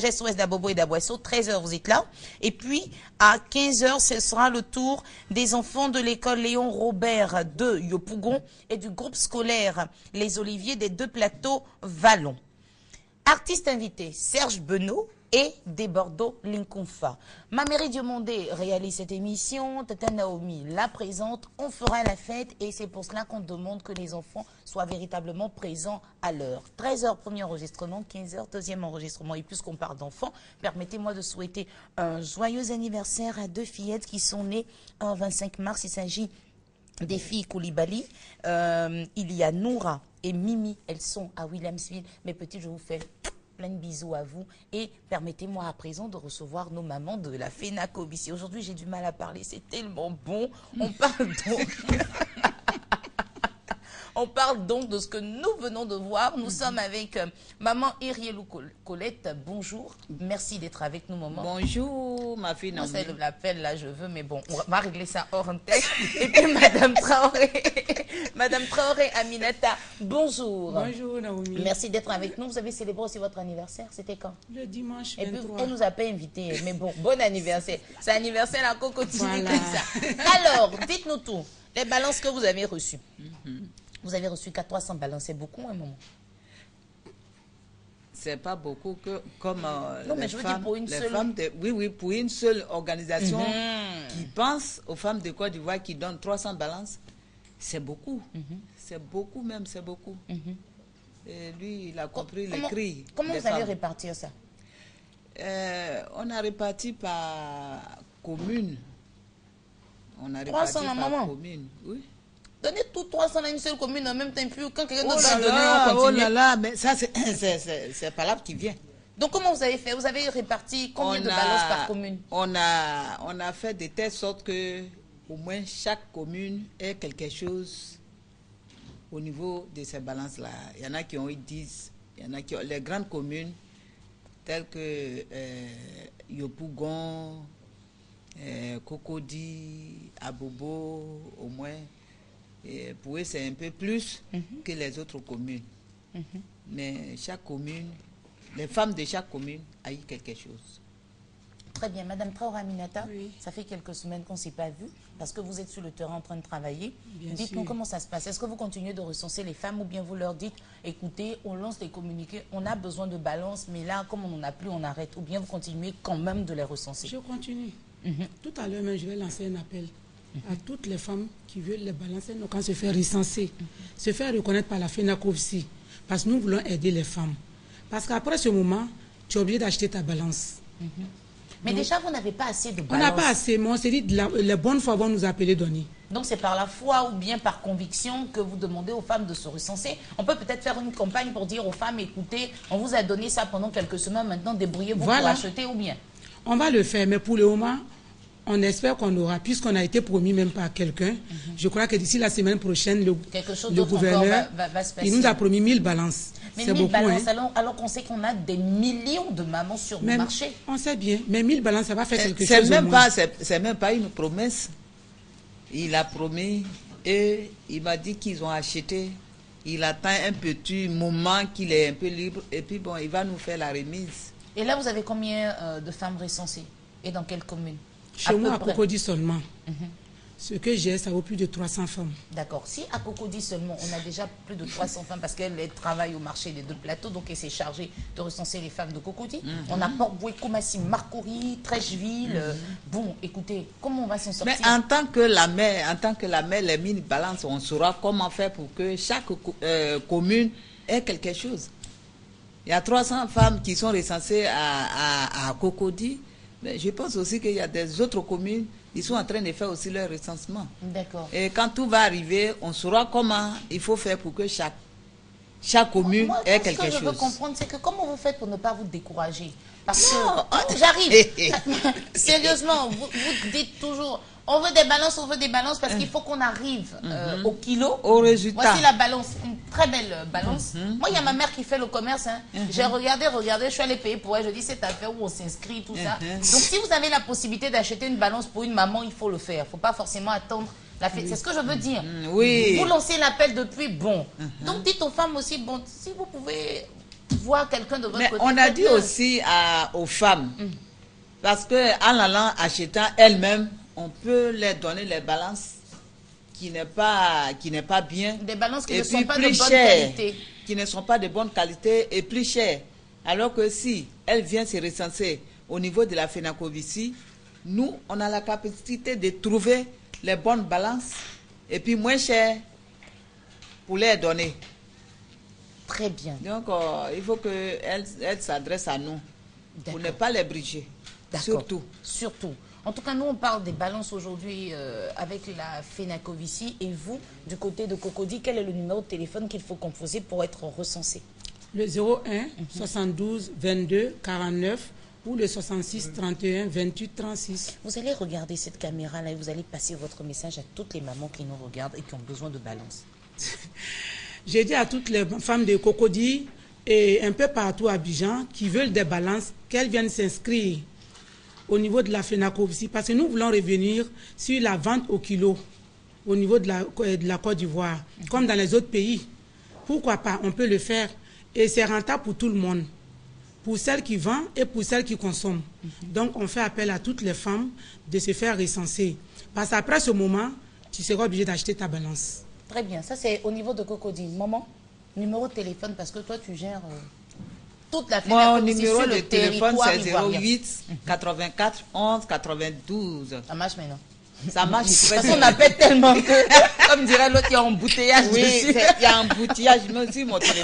SOS d'Abobo et d'Aboisseau, 13 h vous êtes là. Et puis, à 15 h, ce sera le tour des enfants de l'école Léon Robert de Yopougon et du groupe scolaire Les Oliviers des 2 plateaux Vallon. Artistes invités, Serge Benoît et des Bordeaux Linconfa. Maméry Diomondé réalise cette émission, Tata Naomi la présente, on fera la fête et c'est pour cela qu'on demande que les enfants soient véritablement présents à l'heure. 13 h premier enregistrement, 15 h deuxième enregistrement. Et puisqu'on parle d'enfants, permettez-moi de souhaiter un joyeux anniversaire à 2 fillettes qui sont nées un 25 mars. Il s'agit des filles Koulibaly. Il y a Noura et Mimi, elles sont à Williamsville. Mes petites, je vous fais plein de bisous à vous et permettez-moi à présent de recevoir nos mamans de la FENACOVICI. Aujourd'hui, j'ai du mal à parler, c'est tellement bon. On parle donc... On parle donc de ce que nous venons de voir. Nous sommes avec maman Irielou Colette. Bonjour. Merci d'être avec nous, maman. Bonjour, ma fille. Moi, c'est l'appel là, je veux, mais bon, on va régler ça hors antenne. Et puis, Madame Traoré. Madame Traoré Aminata, bonjour. Bonjour, Naomi. Merci d'être avec nous. Vous avez célébré aussi votre anniversaire. C'était quand? Le dimanche 23. Et puis, elle nous a pas invités. Mais bon, bon anniversaire. C'est anniversaire encore continue comme ça. Alors, dites-nous tout. Les balances que vous avez reçues. Vous avez reçu 300 balances, c'est beaucoup, un moment. C'est pas beaucoup que comme non, mais je veux dire pour une seule. Oui, pour une seule organisation qui pense aux femmes de Côte d'Ivoire qui donne 300 balances, c'est beaucoup. C'est beaucoup même, c'est beaucoup. Et lui, il a compris les cris. Comment vous allez répartir ça? On a réparti par commune. On a réparti par commune, oui. Donnez tout 300 à une seule commune en même temps, puis quand quelqu'un d'autre va donner, on continue. Oh là là, mais ça, c'est pas là qui vient. Donc, comment vous avez fait? Vous avez réparti combien de balances par commune? On a fait de telle sorte que, au moins, chaque commune ait quelque chose au niveau de ces balances-là. Il y en a qui ont eu 10, il y en a qui ont... Les grandes communes, telles que Yopougon, Cocody, Abobo, au moins... Et pour eux, c'est un peu plus que les autres communes. Mais chaque commune, les femmes de chaque commune a eu quelque chose. Très bien. Madame Traoré Aminata, ça fait quelques semaines qu'on ne s'est pas vu parce que vous êtes sur le terrain en train de travailler. Dites-nous comment ça se passe. Est-ce que vous continuez de recenser les femmes ou bien vous leur dites, écoutez, on lance des communiqués, on a besoin de balance, mais là, comme on n'en a plus, on arrête. Ou bien vous continuez quand même de les recenser? Je continue. Tout à l'heure, je vais lancer un appel à toutes les femmes qui veulent les balancer, nos camps se faire recenser, se faire reconnaître par la FENACOVICI, parce que nous voulons aider les femmes. Parce qu'après ce moment, tu es obligé d'acheter ta balance. Mais donc, déjà, vous n'avez pas assez de balance. On n'a pas assez, mais on s'est dit, les bonnes fois vont nous appeler donner. Donc c'est par la foi ou bien par conviction que vous demandez aux femmes de se recenser. On peut peut-être faire une campagne pour dire aux femmes, écoutez, on vous a donné ça pendant quelques semaines, maintenant débrouillez-vous pour acheter ou bien. On va le faire, mais pour le moment, On espère qu'on aura, puisqu'on a été promis même par quelqu'un. Je crois que d'ici la semaine prochaine, le gouverneur, va se passer. Il nous a promis 1000 balances. Mais 1000 balances, alors qu'on sait qu'on a des millions de mamans sur le marché. On sait bien, mais 1000 balances, ça va faire quelque chose. C'est même pas une promesse. Il a promis et il m'a dit qu'ils ont acheté. Il attend un petit moment qu'il est un peu libre et puis bon, il va nous faire la remise. Et là, vous avez combien de femmes recensées? Et dans quelle commune? Chez moi, à Cocody seulement. Ce que j'ai, ça vaut plus de 300 femmes. D'accord. Si à Cocody seulement, on a déjà plus de 300 femmes parce qu'elle travaille au marché des deux plateaux, donc elle s'est chargée de recenser les femmes de Cocody. On a Port-Boué, Koumassi, Marcory, Trècheville. Bon, écoutez, comment on va s'en sortir? Mais en tant que la mère, les mines balance, on saura comment faire pour que chaque commune ait quelque chose. Il y a 300 femmes qui sont recensées à Cocody. Mais je pense aussi qu'il y a des autres communes qui sont en train de faire aussi leur recensement. D'accord. Et quand tout va arriver, on saura comment il faut faire pour que chaque commune ait quelque chose. Ce que je veux comprendre, c'est que comment vous faites pour ne pas vous décourager? Parce que j'arrive. Sérieusement, vous dites toujours, on veut des balances parce qu'il faut qu'on arrive au kilo. Au résultat. Voici la balance, une très belle balance. Moi, il y a ma mère qui fait le commerce. J'ai regardé, je suis allée payer pour elle. Je dis, cette affaire où on s'inscrit, tout ça. Donc, si vous avez la possibilité d'acheter une balance pour une maman, il faut le faire. Il ne faut pas forcément attendre la fête. C'est ce que je veux dire. Oui. Vous lancez l'appel depuis, bon. Donc, dites aux femmes aussi, bon, si vous pouvez voir quelqu'un de votre côté. On a dit aussi aux femmes, parce qu'en allant achetant elles-mêmes, on peut leur donner les balances qui n'est pas bien. Des balances qui ne sont pas de bonne qualité. Qui ne sont pas de bonne qualité et plus chères. Alors que si elles viennent se recenser au niveau de la FENACOVICI, nous, on a la capacité de trouver les bonnes balances et puis moins chères pour les donner. Très bien. Donc, il faut qu'elles s'adressent à nous pour ne pas les briger. Surtout. En tout cas, nous, on parle des balances aujourd'hui avec la FENACOVICI. Et vous, du côté de Cocody, quel est le numéro de téléphone qu'il faut composer pour être recensé? Le 01 72 22 49 ou le 66 31 28 36. Vous allez regarder cette caméra-là et vous allez passer votre message à toutes les mamans qui nous regardent et qui ont besoin de balances. J'ai dit à toutes les femmes de Cocody et un peu partout à Abidjan qui veulent des balances qu'elles viennent s'inscrire au niveau de la FENACOVICI, parce que nous voulons revenir sur la vente au kilo au niveau de la Côte d'Ivoire, comme dans les autres pays. Pourquoi pas? On peut le faire. Et c'est rentable pour tout le monde, pour celles qui vendent et pour celles qui consomment. Donc, on fait appel à toutes les femmes de se faire recenser. Parce qu'après ce moment, tu seras obligé d'acheter ta balance. Très bien. Ça, c'est au niveau de Cocody. Maman, numéro de téléphone, parce que toi, tu gères... toute la Mon numéro de téléphone, c'est 08 84 11 92. Ça marche maintenant. Ça marche. De toute façon, on appelle tellement que, comme dirait l'autre, il y a embouteillage. Oui, il y a embouteillage. Même si mon téléphone